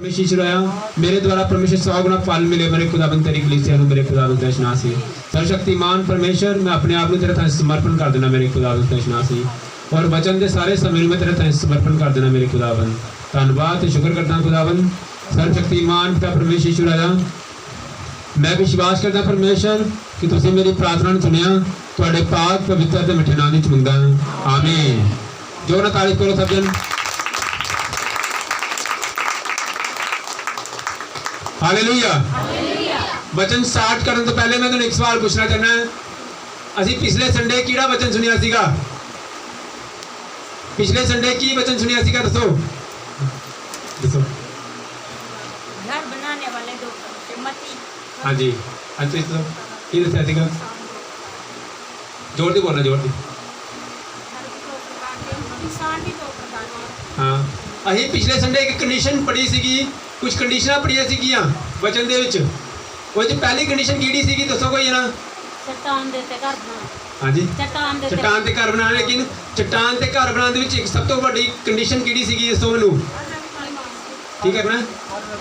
परमेश्वर चुराया मेरे द्वारा परमेश्वर 100 गुना फल मिले मेरे खुदाबंद तेरी कलीसिया ਨੂੰ मेरे खुदाबंद ਦਾ ਸ਼ਨਾਸੀ सर्वशक्तिमान परमेश्वर मैं अपने आप ਨੂੰ तेरे थां समर्पण कर देना मेरे खुदाबंद ਦਾ ਸ਼ਨਾਸੀ और वचन के सारे समय में तेरे थां समर्पण कर देना मेरे खुदाबंद धन्यवाद ते शुक्र करता खुदाबंद सर्वशक्तिमान पिता परमेश्वर चुराया मैं विश्वास करता परमेश्वर कि तुसीं मेरी प्रार्थना ਨੂੰ सुनिया ਤੁਹਾਡੇ पाक पवित्र ते मिठे नाम ਵਿੱਚ ਮੰਗਦਾ ਹਾਂ आमीन जो ना तारीफ करो सब जन हालेलुया वचन स्टार्ट करने तो पहले मैं तुहानू एक सवाल पूछना चाहना है असी पिछले संडे किहड़ा वचन सुनिया सीगा पिछले संडे की वचन सुनिया सीगा दसो दसो घर बनाने वाले दो मती हाँ जी अच्छा दसो की दसया सीगा जोर दी बोलना जोर दी हाँ असीं पिछले संडे एक कंडीशन पढ़ी सीगी कुछ कंडीशनां पढ़ियां सीगियां वचन दे विच ਉਹ ਚ ਪਹਿਲੀ ਕੰਡੀਸ਼ਨ ਕਿਹੜੀ ਸੀਗੀ ਦੱਸੋ ਕੋਈ ਜਣਾ चट्टान दे ते घर बनाना ਹਾਂਜੀ चट्टान ਚਟਾਨ ਤੇ ਘਰ ਬਣਾਉਣਾ ਲੇਕਿਨ ਚਟਾਨ ਤੇ ਘਰ ਬਣਾਉਣ ਦੇ ਵਿੱਚ ਇੱਕ ਸਭ ਤੋਂ ਵੱਡੀ ਕੰਡੀਸ਼ਨ ਕਿਹੜੀ ਸੀਗੀ ਦੱਸੋ ਮੈਨੂੰ ਠੀਕ ਹੈ ਨਾ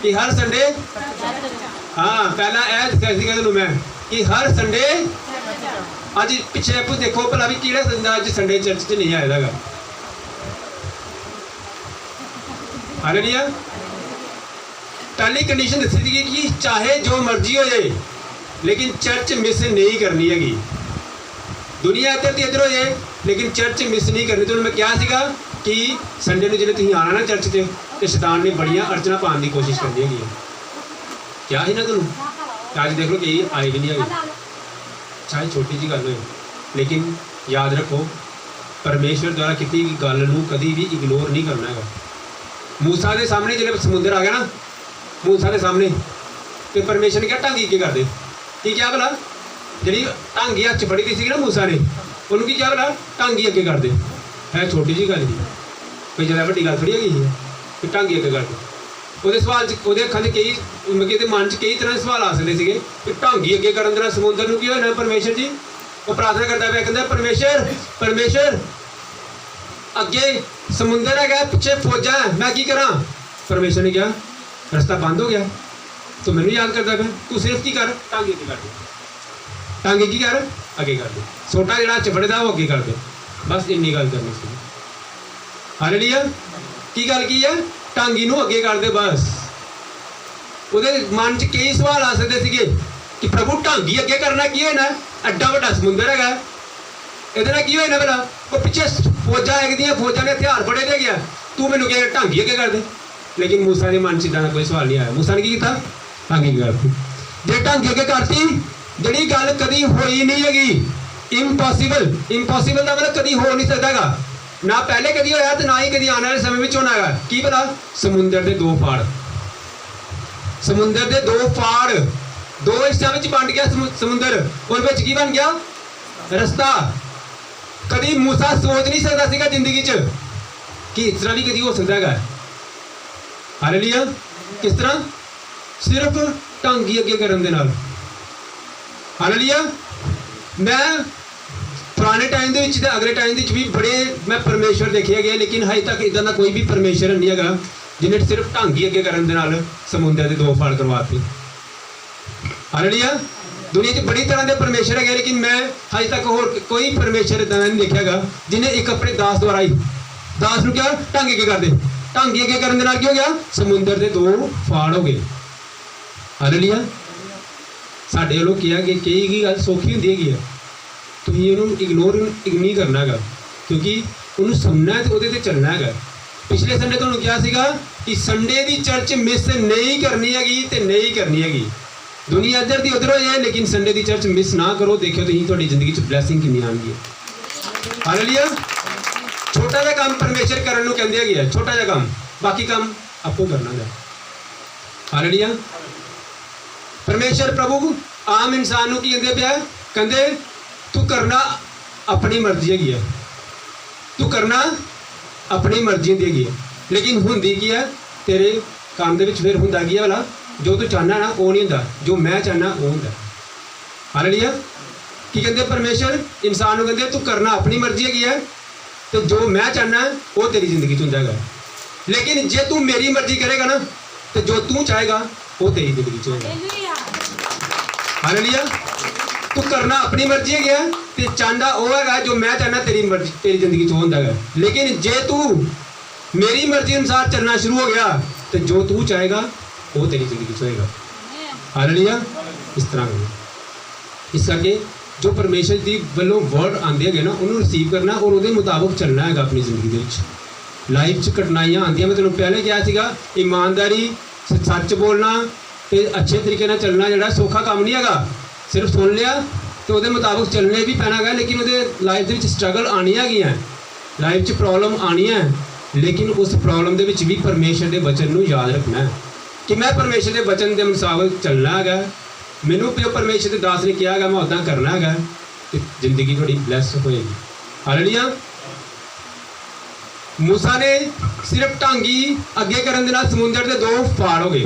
ਕਿ ਹਰ ਸੰਡੇ ਹਾਂ ਪਹਿਲਾਂ ਇਹ ਦੱਸਿਆ ਸੀਗਾ ਤੁਹਾਨੂੰ ਮੈਂ ਕਿ ਹਰ ਸੰਡੇ ਅੱਜ ਪਿੱਛੇ ਆਪੂ ਦੇਖੋ ਭਲਾ ਵੀ ਕਿਹੜਾ ਸੰਡਾ ਅੱਜ ਸੰਡੇ ਚਰਚ 'ਚ ਨਹੀਂ ਆਇਆਗਾ ਹਾਲੇਲੂਇਆ पहली कंडीशन दसी थी कि चाहे जो मर्जी हो जाए लेकिन चर्च मिस नहीं करनी हैगी दुनिया इधर की इधर हो जाए लेकिन चर्च मिस नहीं करनी तो मैं क्या सीगा कि संडे को जो तुम आना ना चर्च से तो शैतान ने बड़ियां अड़चना पाने की कोशिश करनी हैगी क्या ही ना तुम अज देख लो कई आए भी नहीं है चाहे छोटी जी गल हो लेकिन याद रखो परमेश्वर द्वारा की गल नूं कभी भी इग्नोर नहीं करना है मूसा के सामने जो समुद्र आ गया ना मूसा के सामने तो परमेश्वर ने क्या ढांगी के कर दे की क्या भला जी ढांगी हथ च फड़ी दी सी ना मूसा ने उन्होंने की क्या भला ढांगी अगे कर दे है छोटी जी गल नहीं कोई ज़्यादा वड्डी गल थोड़ी हैगी कि ढांगी अगे कर दे वो सवाल वो अखा से कई मतलब मन च कई तरह के सवाल आ सकते थे कि ढांगी अगे करन दे नाल समुद्र नूं की होना परमेश्वर जी वो प्रार्थना करता पाया कहता परमेश्वर परमेश्वर अगे समुद्र है पिछे फौजा है मैं की करा परमेश्वर ने कहा रस्ता बंद हो गया तो मैंने याद करता पाया तू सिर्फ की कर टांगे अगे कर दे टांगे की कर अगे कर दे छोटा जरा चपड़दा वो अगे कर दे बस इन्नी गल करनी सी हालेलुया की गल की है टांगी नूं अगे कर दे बस उहदे मन च कई सवाल आ सकते थे कि प्रभु टांगी अगे करना की होना एड्डा वड्डा समुंदर हैगा ਇਹਦੇ ਨਾਲ ਕੀ ਹੋਇਆ ਭਲਾ ਉਹ ਪਿੱਛੇ ਫੌਜਾਂ ਹੈਗੀਆਂ ਫੌਜਾਂ ਨੇ ਹਥਿਆਰ ਫੜੇ ਦੇ ਗਿਆ ਤੂੰ ਮੈਨੂੰ ਕਿਹਾ ਢਾਂਗੀ ਅੱਗੇ ਕਰ ਦੇ ਲੇਕਿਨ मूसा ਦੇ ਮਨ 'ਚ ਇਦਾਂ ਦਾ ਕੋਈ ਸਵਾਲ ਨਹੀਂ ਆਇਆ मूसा ਨੇ ਕੀ ਕੀਤਾ ਢਾਂਗੀ ਕਰਤੀ ਜੇ ਢਾਂਗੀ ਅੱਗੇ ਕਰਤੀ ਜਿਹੜੀ ਗੱਲ ਕਦੀ ਹੋਈ ਨਹੀਂ ਹੈਗੀ ਇੰਪੋਸੀਬਲ ਇੰਪੋਸੀਬਲ ਦਾ ਮਤਲਬ ਕਦੀ ਹੋ ਨਹੀਂ ਸਕਦਾਗਾ ਨਾ ਪਹਿਲੇ ਕਦੀ ਹੋਇਆ ਤੇ ਨਾ ਹੀ ਕਦੀ ਆਉਣ ਵਾਲੇ ਸਮੇਂ ਵਿੱਚ ਹੋਣਾ ਹੈਗਾ ਕੀ ਪਤਾ ਸਮੁੰਦਰ ਦੇ ਦੋ ਫਾੜ ਸਮੁੰਦਰ ਦੇ ਦੋ ਫਾੜ ਦੋ ਹਿੱਸਿਆਂ ਵਿੱਚ ਵੰਡ ਗਿਆ ਸਮੁੰਦਰ ਉਹਦੇ ਵਿੱਚ ਕੀ ਬਣ ਗਿਆ ਰਸਤਾ कभी मूसा सोच नहीं सकता सीगा जिंदगी च कि इस तरह भी कभी हो सकता है हालेलुया किस तरह सिर्फ ढांगी अगे करन दे नाल हालेलुया मैं पुराने टाइम दे विच ते अगले टाइम दे विच भी बड़े मैं परमेश्वर देखे गए लेकिन हजे तक इदां दा कोई भी परमेश्वर नहीं हैगा जिन्हें सिर्फ ढांगी अगे करन दे नाल समुंदर दे दो फाड़ करवाते हालेलुया दुनिया च बड़ी तरह के परमेश्वर है लेकिन मैं अज तक होर कोई परमेश्वर इतना नहीं देखा जिन्हें एक अपने दास द्वारा ही दास नूं क्या ढांगी अगे कर दे ढांगी अगे करन दे नाल की हो गया समुंदर के दो फाड़ हो गए हालेलुया साडे लोग किया कि कई गल सौखी हुंदी हैगी तुसीं इहनूं इग्नोर नहीं करना हैगा क्योंकि उन्होंने सुनना है तो उहदे ते चलना हैगा पिछले संडे तुहानूं कहा सीगा कि संडे की चर्च मिस नहीं करनी हैगी ते नहीं करनी हैगी दुनिया इधर की उधर हो जाए लेकिन संडे की चर्च मिस ना करो देखो तो थोड़ी जिंदगी च ब्लैसिंग कितनी आएगी हालेलुया छोटा जिहा काम परमेश्वर करन नूं कहंदे हैगे छोटा जिहा काम बाकी काम आपको करना है हालेलुया परमेश्वर प्रभु आम इंसान नूं की कहंदे पिया कहंदे तू करना अपनी मर्जी हैगी तू करना अपनी मर्जी दी हैगी लेकिन हुंदी की है तेरे काम दे विच फिर हुंदा की है भला जो तू चाहना ना वो नहीं होंदा जो मैं चाहना वो होंदा हालेलुया की कहते परमेश्वर इंसान को कहते तू करना अपनी मर्जी है तो जो मैं चाहना वो तेरी जिंदगी च होंदा है लेकिन जे तू मेरी मर्जी करेगा ना ਤੇ ਜੋ ਤੂੰ ਚਾਹੇਗਾ ਉਹ ਤੇਰੀ ਜ਼ਿੰਦਗੀ 'ਚ ਹੋਏਗਾ। Hallelujah hallelujah. ਤੂੰ ਕਰਨਾ ਆਪਣੀ ਮਰਜ਼ੀ ਹੈਗਾ ਤੇ ਚਾਹੁੰਦਾ ਉਹ ਹੈਗਾ ਜੋ ਮੈਂ ਚਾਹੁੰਦਾ ਤੇਰੀ ਮਰਜ਼ੀ ਤੇਰੀ ਜ਼ਿੰਦਗੀ 'ਚ ਹੁੰਦਾ ਹੈਗਾ। ਲੇਕਿਨ ਜੇ ਤੂੰ ਮੇਰੀ ਮਰਜ਼ੀ ਅਨੁਸਾਰ ਚੱਲਣਾ ਸ਼ੁਰੂ ਹੋ ਗਿਆ ਤੇ ਜੋ ਤੂੰ ਚਾਹੇਗਾ ਉਹ ਤੇਰੀ ਜ਼ਿੰਦਗੀ 'ਚ ਹੋਏਗਾ। ਹਾਲੇਲੂਇਆ। ਇਸ ਤਰ੍ਹਾਂ ਕਰੋ। ਇਸ ਕਰਕੇ ਜੋ ਪਰਮੇਸ਼ਰ ਦੀ ਵੱਲੋਂ ਵਰਡ ਆਉਂਦੇ ਹੈਗੇ ਨਾ ਉਹਨੂੰ ਰਿਸੀਵ ਕਰਨਾ ਔਰ ਉਹਦੇ ਮੁਤਾਬਕ ਚੱਲਣਾ ਹੈਗਾ ਆਪਣੀ ਜ਼ਿੰਦਗੀ ਦੇ ਵਿੱਚ। ਲਾਈਫ 'ਚ ਕਠਿਨਾਈਆਂ ਆਉਂਦੀਆਂ, ਮੈਂ ਤੈਨੂੰ ਪਹਿਲੇ ਕਿਹਾ ਸੀਗਾ ਇਮਾਨਦਾਰੀ, ਸੱਚ ਬੋਲਣਾ ਤੇ ਅੱਛੇ ਤਰੀਕੇ ਨਾਲ ਚੱਲਣਾ ਜਿਹੜਾ ਸੌਖਾ ਕੰਮ ਨਹੀਂ ਹੈਗਾ। ਸਿਰਫ ਸੁਣ ਲਿਆ ਤੇ ਉਹਦੇ ਮੁਤਾਬਕ ਚੱਲਣੇ ਵੀ ਪੈਣਾ ਹੈਗਾ, ਲੇਕਿਨ ਉਹਦੇ ਲਾਈਫ ਦੇ ਵਿੱਚ ਸਟਰਗਲ ਆਉਣੀਆਂ ਹੈਗੀਆਂ, ਲਾਈਫ 'ਚ ਪ੍ਰੋਬਲਮ ਆਉਣੀਆਂ, ਲੇਕਿਨ ਉਸ ਪ੍ਰੋਬਲਮ ਦੇ ਵਿੱਚ ਵੀ ਪਰਮੇਸ਼ਰ ਦੇ ਵਚਨ ਨੂੰ ਯਾਦ ਰੱਖਣਾ ਹੈ ਕਿ ਮੈਂ ਪਰਮੇਸ਼ਰ ਦੇ ਵਚਨ ਦੇ ਮੁਤਾਬਕ ਚੱਲਣਾ ਹੈਗਾ। ਮੈਨੂੰ ਜੋ ਪਰਮੇਸ਼ਰ ਦੇ ਦਾਸ ਨੇ ਕਿਹਾ ਹੈਗਾ ਮੈਂ ਉੱਦਾਂ ਕਰਨਾ ਹੈਗਾ ਤੇ ਜ਼ਿੰਦਗੀ ਤੁਹਾਡੀ ਬਲੈਸ ਹੋਏਗੀ। ਹਾਲੇਲੂਇਆ। ਮੂਸਾ ਨੇ ਸਿਰਫ ਢਾਂਗੀ ਅੱਗੇ ਕਰਨ ਦੇ ਨਾਲ ਸਮੁੰਦਰ ਦੇ 2 ਫਾੜ ਹੋ ਗਏ।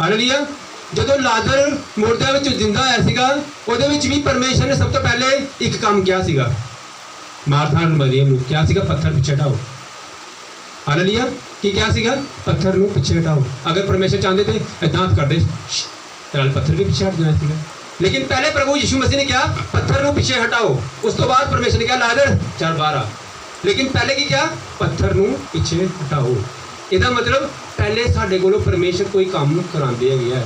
ਹਾਲੇਲੂਇਆ। ਜਦੋਂ ਲਾਜ਼ਰ ਮੁਰਦਿਆਂ ਵਿੱਚ ਜ਼ਿੰਦਾ ਹੋਇਆ ਸੀਗਾ ਉਹਦੇ ਵਿੱਚ ਵੀ ਪਰਮੇਸ਼ਰ ਨੇ ਸਭ ਤੋਂ ਪਹਿਲੇ ਇੱਕ ਕੰਮ ਕਿਹਾ ਸੀਗਾ, ਮਾਰਥਾ ਔਰ ਮਰੀਅਮ ਨੂੰ ਕਿਹਾ ਸੀਗਾ ਪੱਥਰ ਪਿੱਛੇ ਹਟਾਓ। ਹਾਲੇਲੂਇਆ। ਕੀ ਕਿਹਾ ਸੀਗਾ? ਪੱਥਰ ਨੂੰ ਪਿੱਛੇ ਹਟਾਓ। ਅਗਰ ਪਰਮੇਸ਼ਰ ਚਾਹੁੰਦੇ ਤੇ ਇਦਾਂ ਕਰਦੇ ਤੇ ਨਾਲ ਪੱਥਰ ਵੀ ਪਿੱਛੇ ਹਟ ਜਾਣਾ ਸੀਗਾ, ਲੇਕਿਨ ਪਹਿਲੇ ਪ੍ਰਭੂ ਯਿਸੂ ਮਸੀਹ ਨੇ ਕਿਹਾ ਪੱਥਰ ਨੂੰ ਪਿੱਛੇ ਹਟਾਓ। ਉਸ ਤੋਂ ਬਾਅਦ ਪਰਮੇਸ਼ਰ ਨੇ ਕਿਹਾ ਲਾਜ਼ਰ ਚੱਲ ਬਾਹਰ ਆ, ਲੇਕਿਨ ਪਹਿਲੇ ਕੀ ਕਿਹਾ? ਪੱਥਰ ਨੂੰ ਪਿੱਛੇ ਹਟਾਓ। ਇਹਦਾ ਮਤਲਬ ਪਹਿਲੇ ਸਾਡੇ ਕੋਲੋਂ ਪਰਮੇਸ਼ਰ ਕੋਈ ਕੰਮ ਕਰਾਉਂਦੇ ਹੈਗੇ ਆ।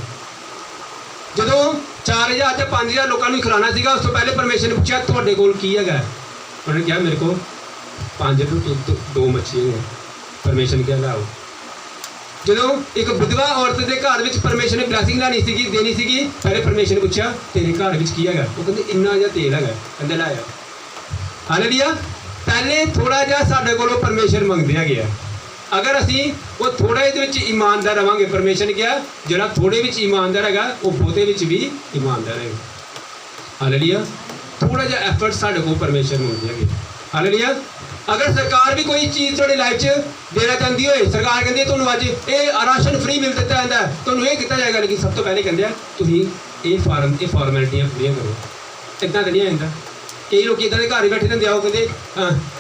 ਜਦੋਂ 4000 ਜਾਂ 5000 ਲੋਕਾਂ ਨੂੰ ਖਿਲਾਉਣਾ ਸੀਗਾ ਉਸ ਤੋਂ ਪਹਿਲੇ ਪਰਮੇਸ਼ਰ ਨੇ ਪੁੱਛਿਆ ਤੁਹਾਡੇ ਕੋਲ ਕੀ ਹੈਗਾ? ਉਹਨੇ ਕਿਹਾ ਮੇਰੇ ਕੋਲ 5 ਰੋਟੀ 2 ਮੱਛੀਆਂ ਹੈ। ਪਰਮੇਸ਼ਰ ਨੇ ਕਿਹਾ ਲਾਓ। ਜਦੋਂ ਇੱਕ ਵਿਧਵਾ ਔਰਤ ਦੇ ਘਰ ਵਿੱਚ ਪਰਮੇਸ਼ਰ ਨੇ ਬਲੈਸਿੰਗ ਲੈਣੀ ਸੀਗੀ, ਦੇਣੀ ਸੀਗੀ, ਪਹਿਲੇ ਪਰਮੇਸ਼ਰ ਨੇ ਪੁੱਛਿਆ ਤੇਰੇ ਘਰ ਵਿੱਚ ਕੀ ਹੈਗਾ? ਉਹ ਕਹਿੰਦੇ ਇੰਨਾ ਜਿਹਾ ਤੇਲ ਹੈਗਾ। ਕਹਿੰਦੇ ਲਾਇਆ। ਹਾਲੇਲੂਇਆ। ਪਹਿਲੇ ਥੋੜਾ ਜਿਹਾ ਸਾਡੇ ਕੋਲੋਂ ਪਰਮੇਸ਼ਰ ਮੰਗਦੇ ਹੈਗੇ ਆ। ਅਗਰ ਅਸੀਂ ਉਹ ਥੋੜੇ ਦੇ ਵਿੱਚ ਇਮਾਨਦਾਰ ਰਵਾਂਗੇ, ਪਰਮੇਸ਼ਰ ਨੇ ਕਿਹਾ ਜਿਹੜਾ ਥੋੜੇ ਵਿੱਚ ਇਮਾਨਦਾਰ ਹੈਗਾ ਉਹ ਬਹੁਤੇ ਵਿੱਚ ਵੀ ਇਮਾਨਦਾਰ ਹੈਗਾ। ਹਾਲੇਲੂਇਆ। ਥੋੜਾ ਜਿਹਾ ਐਫਰਟ ਸਾਡੇ ਕੋਲ ਪਰਮੇਸ਼ਰ ਮੰਗਦੇ ਹੈਗੇ। ਹਾਲੇਲੂਇਆ। ਅਗਰ ਸਰਕਾਰ ਵੀ ਕੋਈ ਚੀਜ਼ ਤੁਹਾਡੀ ਲਾਈਫ 'ਚ ਦੇਣਾ ਚਾਹੁੰਦੀ ਹੋਏ, ਸਰਕਾਰ ਕਹਿੰਦੀ ਹੈ ਤੁਹਾਨੂੰ ਅੱਜ ਇਹ ਰਾਸ਼ਨ ਫ੍ਰੀ ਮਿਲ ਦਿੱਤਾ ਜਾਂਦਾ, ਤੁਹਾਨੂੰ ਇਹ ਕੀਤਾ ਜਾਏਗਾ, ਲੇਕਿਨ ਸਭ ਤੋਂ ਪਹਿਲੇ ਕਹਿੰਦੇ ਆ ਤੁਸੀਂ ਇਹ ਫਾਰਮੈਲਿਟੀਆਂ ਪੂਰੀਆਂ ਕਰੋ। ਇੱਦਾਂ ਤਾਂ ਨਹੀਂ ਆ ਜਾਂਦਾ। ਕਈ ਲੋਕ ਇੱਦਾਂ ਦੇ ਘਰ ਹੀ ਬੈਠੇ ਰਹਿੰਦੇ ਆ, ਉਹ ਕਹਿੰਦੇ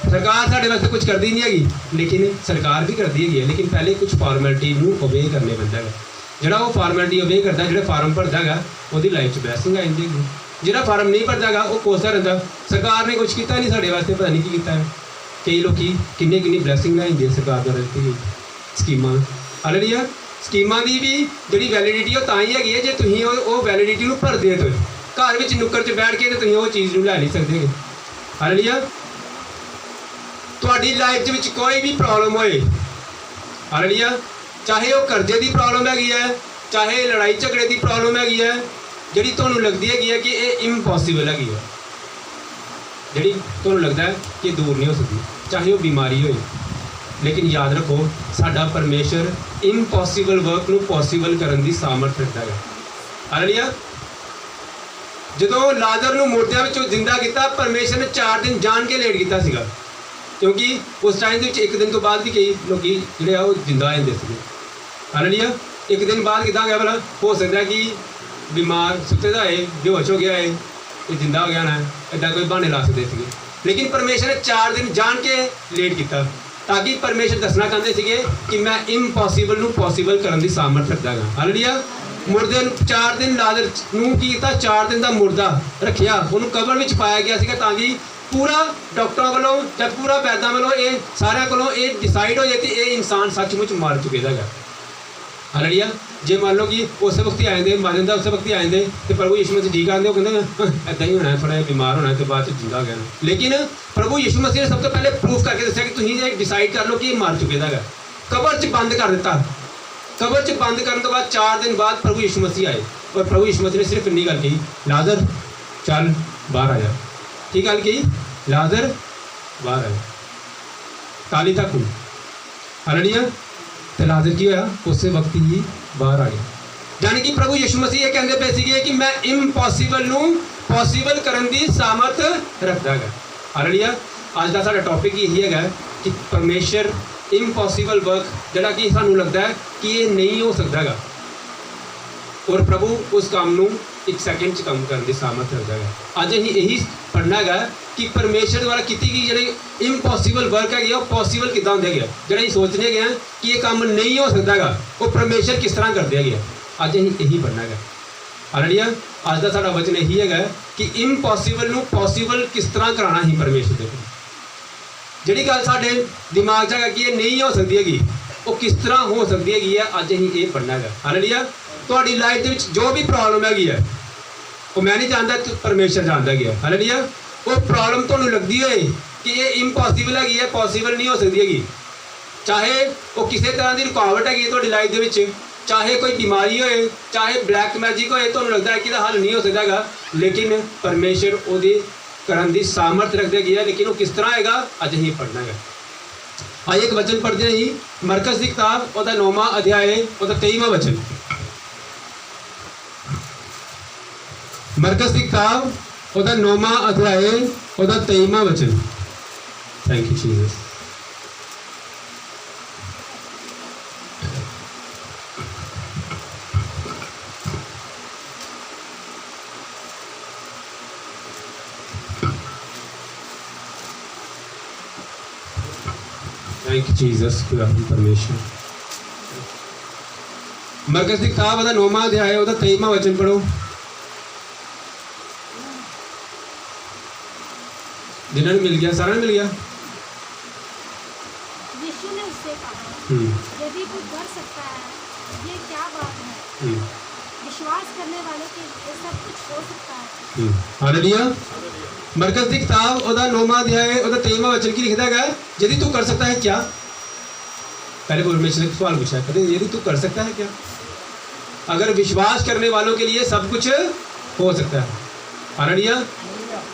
ਸਰਕਾਰ ਸਾਡੇ ਵਾਸਤੇ ਕੁਝ ਕਰਦੀ ਨਹੀਂ ਹੈਗੀ, ਲੇਕਿਨ ਸਰਕਾਰ ਵੀ ਕਰਦੀ ਹੈਗੀ ਹੈ, ਲੇਕਿਨ ਪਹਿਲੇ ਕੁਝ ਫਾਰਮੈਲਿਟੀ ਨੂੰ ਓਬੇ ਕਰਨੇ ਪੈਂਦਾ ਹੈਗਾ। ਜਿਹੜਾ ਉਹ ਫਾਰਮੈਲਿਟੀ ਓਬੇ ਕਰਦਾ, ਜਿਹੜਾ ਫਾਰਮ ਭਰਦਾ ਹੈਗਾ ਉਹਦੀ ਲਾਈਫ 'ਚ ਬਲੈਸਿੰਗ ਆ ਜਾਂਦੀ ਹੈਗੀ। ਜਿਹੜਾ ਫਾਰਮ ਨਹੀਂ ਭਰਦਾ ਹੈਗਾ ਉਹ ਕੋਸਦਾ ਰਹਿੰਦਾ, ਸਰਕਾਰ ਨੇ ਕੁਝ ਕੀਤਾ ਨਹੀਂ ਸਾਡੇ ਵਾਸਤੇ, ਪਤਾ ਨਹੀਂ ਕੀ ਕੀਤਾ ਹੈ। ਕਈ ਲੋਕੀ ਕਿੰਨੀ ਬਲੈਸਿੰਗ ਲੈ ਜਾਂਦੇ ਸਰਕਾਰ ਦੁਆਰਾ ਦਿੱਤੀ ਗਈ ਸਕੀਮਾਂ। ਹਾਲੇਲੂਇਆ। ਸਕੀਮਾਂ ਦੀ ਵੀ ਜਿਹੜੀ ਵੈਲਿਡਿਟੀ ਉਹ ਤਾਂ ਹੀ ਹੈਗੀ ਹੈ ਜੇ ਤੁਸੀਂ ਉਹ ਵੈਲਿਡਿਟੀ ਨੂੰ ਭਰਦੇ ਹੋ। ਘਰ ਵਿੱਚ ਨੁੱਕਰ 'ਚ ਬੈਠ ਕੇ ਤੇ ਤੁਸੀਂ ਉਹ ਚੀਜ਼ ਨੂੰ ਲੈ ਨਹੀਂ ਸਕਦੇ। ਹਾਲੇਲੂਇਆ। ਤੁਹਾਡੀ ਲਾਈਫ ਦੇ ਵਿੱਚ ਕੋਈ ਵੀ ਪ੍ਰੋਬਲਮ ਹੋਏ, ਹਾਲੇਲੂਇਆ, ਚਾਹੇ ਉਹ ਕਰਜ਼ੇ ਦੀ ਪ੍ਰੋਬਲਮ ਹੈਗੀ ਹੈ, ਚਾਹੇ ਲੜਾਈ ਝਗੜੇ ਦੀ ਪ੍ਰੋਬਲਮ ਹੈਗੀ ਹੈ, ਜਿਹੜੀ ਤੁਹਾਨੂੰ ਲੱਗਦੀ ਹੈਗੀ ਹੈ ਕਿ ਇਹ ਇੰਪੋਸੀਬਲ ਹੈਗੀ ਹੈ, ਜਿਹੜੀ ਤੁਹਾਨੂੰ ਲੱਗਦਾ ਹੈ ਕਿ ਦੂਰ ਨਹੀਂ ਹੋ ਸਕਦੀ, ਚਾਹੇ ਉਹ ਬਿਮਾਰੀ ਹੋਏ, ਲੇਕਿਨ ਯਾਦ ਰੱਖੋ ਸਾਡਾ ਪਰਮੇਸ਼ਰ ਇੰਪੋਸੀਬਲ ਵਰਕ ਨੂੰ ਪੋਸੀਬਲ ਕਰਨ ਦੀ ਸਾਮਰਥ ਰੱਖਦਾ ਹੈ। ਹਾਲੇਲੂਇਆ। ਜਦੋਂ ਲਾਜ਼ਰ ਨੂੰ ਮੁਰਦਿਆਂ ਵਿੱਚੋਂ ਜ਼ਿੰਦਾ ਕੀਤਾ, ਪਰਮੇਸ਼ਰ ਨੇ 4 ਦਿਨ ਜਾਣ ਕੇ ਲੇਟ ਕੀਤਾ ਸੀਗਾ, ਕਿਉਂਕਿ ਉਸ ਟਾਈਮ ਦੇ ਵਿੱਚ 1 ਦਿਨ ਤੋਂ ਬਾਅਦ ਵੀ ਕਈ ਲੋਕੀ ਜਿਹੜੇ ਆ ਉਹ ਜ਼ਿੰਦਾ ਆ ਜਾਂਦੇ ਸੀਗੇ। ਹਾਲੇਲੂਇਆ। 1 ਦਿਨ ਬਾਅਦ ਕਿੱਦਾਂ ਗਿਆ ਭਲਾ? ਹੋ ਸਕਦਾ ਕਿ ਬਿਮਾਰ ਸੁੱਤੇ ਦਾ ਹੈ, ਬੇਹੋਸ਼ ਹੋ ਗਿਆ ਹੈ, ਇਹ ਜ਼ਿੰਦਾ ਹੋ ਗਿਆ ਨਾ, ਇੱਦਾਂ ਕੋਈ ਬਹਾਨੇ ਲਾ ਸਕਦੇ ਸੀਗੇ, ਲੇਕਿਨ ਪਰਮੇਸ਼ਰ ਨੇ 4 ਦਿਨ ਜਾਣ ਕੇ ਲੇਟ ਕੀਤਾ ਤਾਂ ਕਿ ਪਰਮੇਸ਼ਰ ਦੱਸਣਾ ਚਾਹੁੰਦੇ ਸੀਗੇ ਕਿ ਮੈਂ ਇੰਪੋਸੀਬਲ ਨੂੰ ਪੋਸੀਬਲ ਕਰਨ ਦੀ ਸਾਮਰਥ ਰੱਖਦਾ ਹਾਂ। ਹਾਲੇਲੂਇਆ। ਮੁਰਦੇ ਨੂੰ 4 ਦਿਨ ਲਾਜ਼ਰ ਨੂੰ ਕੀ ਕੀਤਾ? 4 ਦਿਨ ਦਾ ਮੁਰਦਾ ਰੱਖਿਆ, ਉਹਨੂੰ ਕਬਰ ਵਿੱਚ ਪਾਇਆ ਗਿਆ ਸੀਗਾ ਤਾਂ ਕਿ ਪੂਰਾ ਡਾਕਟਰਾਂ ਵੱਲੋਂ ਜਾਂ ਪੂਰਾ ਵੈਦਾਂ ਵੱਲੋਂ ਇਹ ਸਾਰਿਆਂ ਕੋਲੋਂ ਇਹ ਡਿਸਾਈਡ ਹੋ ਜਾਏ ਕਿ ਇਹ ਇਨਸਾਨ ਸੱਚਮੁੱਚ ਮਰ ਚੁੱਕਾ ਹੈਗਾ। ਹਾਲੇਲੂਇਆ। ਜੇ ਮੰਨ ਲਓ ਕਿ ਉਸੇ ਵਕਤ ਹੀ ਆ ਜਾਂਦੇ, ਮਰ ਜਾਂਦਾ ਉਸੇ ਵਕਤ ਹੀ ਆ ਜਾਂਦੇ ਤੇ ਪ੍ਰਭੂ ਯਿਸੂ ਮਸੀਹ ਠੀਕ ਆਉਂਦੇ, ਉਹ ਕਹਿੰਦੇ ਇੱਦਾਂ ਹੀ ਹੋਣਾ, ਥੋੜ੍ਹਾ ਜਿਹਾ ਬਿਮਾਰ ਹੋਣਾ ਤੇ ਬਾਅਦ 'ਚ ਜਿੰਦਾ ਹੋ ਗਿਆ। ਲੇਕਿਨ ਪ੍ਰਭੂ ਯਿਸੂ ਮਸੀਹ ਨੇ ਸਭ ਤੋਂ ਪਹਿਲੇ ਪ੍ਰੂਫ ਕਰਕੇ ਦੱਸਿਆ ਕਿ ਤੁਸੀਂ ਇਹ ਡਿਸਾਈਡ ਕਰ ਲਓ ਕਿ ਇਹ ਮਰ ਚੁੱਕਾ ਹੈਗਾ। ਕਬਰ 'ਚ ਬੰਦ ਕਰ ਦਿੱਤਾ। ਕਬਰ 'ਚ ਬੰਦ ਕਰਨ ਤੋਂ ਬਾਅਦ 4 ਦਿਨ ਬਾਅਦ ਪ੍ਰਭੂ ਯਿਸੂ ਮਸੀਹ ਆਏ ਔਰ ਪ੍ਰਭੂ ਯਿਸੂ ਮਸੀਹ ਨੇ ਸਿਰਫ ਇੰਨੀ ਗੱਲ ਕਹੀ, ਲਾਜ਼ਰ ਚੱਲ ਬਾਹਰ ਆ ਜਾ। ਕੀ ਗੱਲ ਕਹੀ? ਲਾਜ਼ਰ ਬਾਹਰ ਆ ਜਾ। ਤਾਲੀਤਾ ਕੂਮ। ਹਾਲੇਲੂਇਆ। ਤੇ ਲਾਜ਼ਰ ਕੀ ਹੋਇਆ? ਉਸੇ ਵਕਤ ਹੀ ਬਾਹਰ ਆ ਗਿਆ। ਯਾਨੀ ਕਿ ਪ੍ਰਭੂ ਯਿਸੂ ਮਸੀਹ ਇਹ ਕਹਿੰਦੇ ਪਏ ਸੀਗੇ ਕਿ ਮੈਂ ਇੰਪੋਸੀਬਲ ਨੂੰ ਪੋਸੀਬਲ ਕਰਨ ਦੀ ਸਾਮਰਥ ਰੱਖਦਾ ਹੈਗਾ। ਹਾਲੇਲੂਇਆ। ਅੱਜ ਦਾ ਸਾਡਾ ਟੌਪਿਕ ਇਹੀ ਹੈਗਾ ਕਿ ਪਰਮੇਸ਼ਰ ਇੰਪੋਸੀਬਲ ਵਰਕ ਜਿਹੜਾ ਕਿ ਸਾਨੂੰ ਲੱਗਦਾ ਹੈ ਕਿ ਇਹ ਨਹੀਂ ਹੋ ਸਕਦਾ ਹੈਗਾ, ਔਰ ਪ੍ਰਭੂ ਉਸ ਕੰਮ ਨੂੰ एक सेकंड च काम करने की सामर्थ रखता है। अज असीं यही पढ़ना है कि परमेश्वर द्वारा की गई जी इम्पॉसिबल वर्क है वो पॉसीबल कितना होंगे गया, जो असीं सोचने गए कि ये काम नहीं हो सकता है वो परमेश्वर किस तरह करते गया। अज असीं यही पढ़ना है। हालेलुया। अज का साडा वचन यही है कि इम्पॉसिबल नूं पॉसीबल किस तरह कराना ही परमेश्वर दे कोल। जिहड़ी गल साडे दिमाग च है कि ये नहीं हो सकती हैगी वो किस तरह हो सकती हैगी है, अज असीं ये पढ़ना है। हालेलुया। तुहाडी लाइफ दे विच जो भी प्रॉब्लम हैगी है वो मैं नहीं जानता, परमेश्वर जानता गया। हालेलुया। वो प्रॉब्लम तुहानूं लगदी होए कि ये इम्पॉसिबल हैगी है, पॉसीबल नहीं हो सकती हैगी, चाहे वो किसी तरह की रुकावट हैगी है तुहाडी लाइफ दे विच, चाहे कोई बीमारी होए, चाहे ब्लैक मैजिक होए, तुहानूं लगदा है कि इहदा हल नहीं हो सकता हैगा, लेकिन परमेश्वर उहदी करन दी सामर्थ रखदे गया। लेकिन वो किस तरह आएगा अज असीं पढ़ना है। आइए एक वचन पढ़ते हैं ही, मरकस की किताब उसका 9वां अध्याय उसका 23वां वचन। मरकस की किताब उसका 9वां अध्याय उसका 23वां वचन। Thank you Jesus. Thank you Jesus, परमेश्वर। मरकस की किताब उसका 9वां अध्याय उसका 23वां वचन पढ़ो। जिन्होंने मिल गया, सारा मिल गया। यीशु ने उससे कहा, यदि तू कर सकता है, ये क्या बात है? विश्वास करने वालों के लिए सब कुछ हो सकता है। हालेलुया। मरकस की किताब उसका 9वां अध्याय उसका 23वां वचन की लिखता है, यदि तू कर सकता है क्या? पहले परमेश्वर ने सवाल पूछा, कहते यदि तू कर सकता है क्या? अगर विश्वास करने वालों के लिए सब कुछ हो सकता है। हालेलुया।